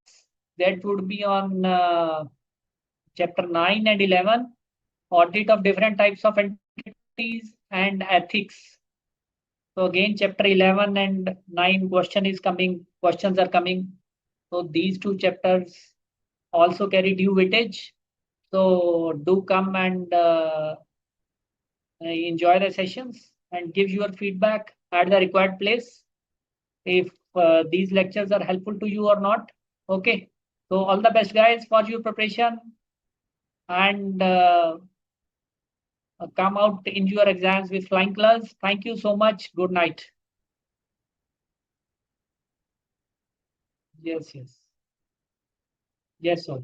That would be on chapter 9 and 11, audit of different types of entities and ethics. So again, chapter 11 and 9 questions are coming. So these two chapters also carry due weightage. So do come and enjoy the sessions and give your feedback at the required place if these lectures are helpful to you or not. Okay. So all the best, guys, for your preparation, and come out in your exams with flying colors. Thank you so much. Good night. Yes. Yes, sir.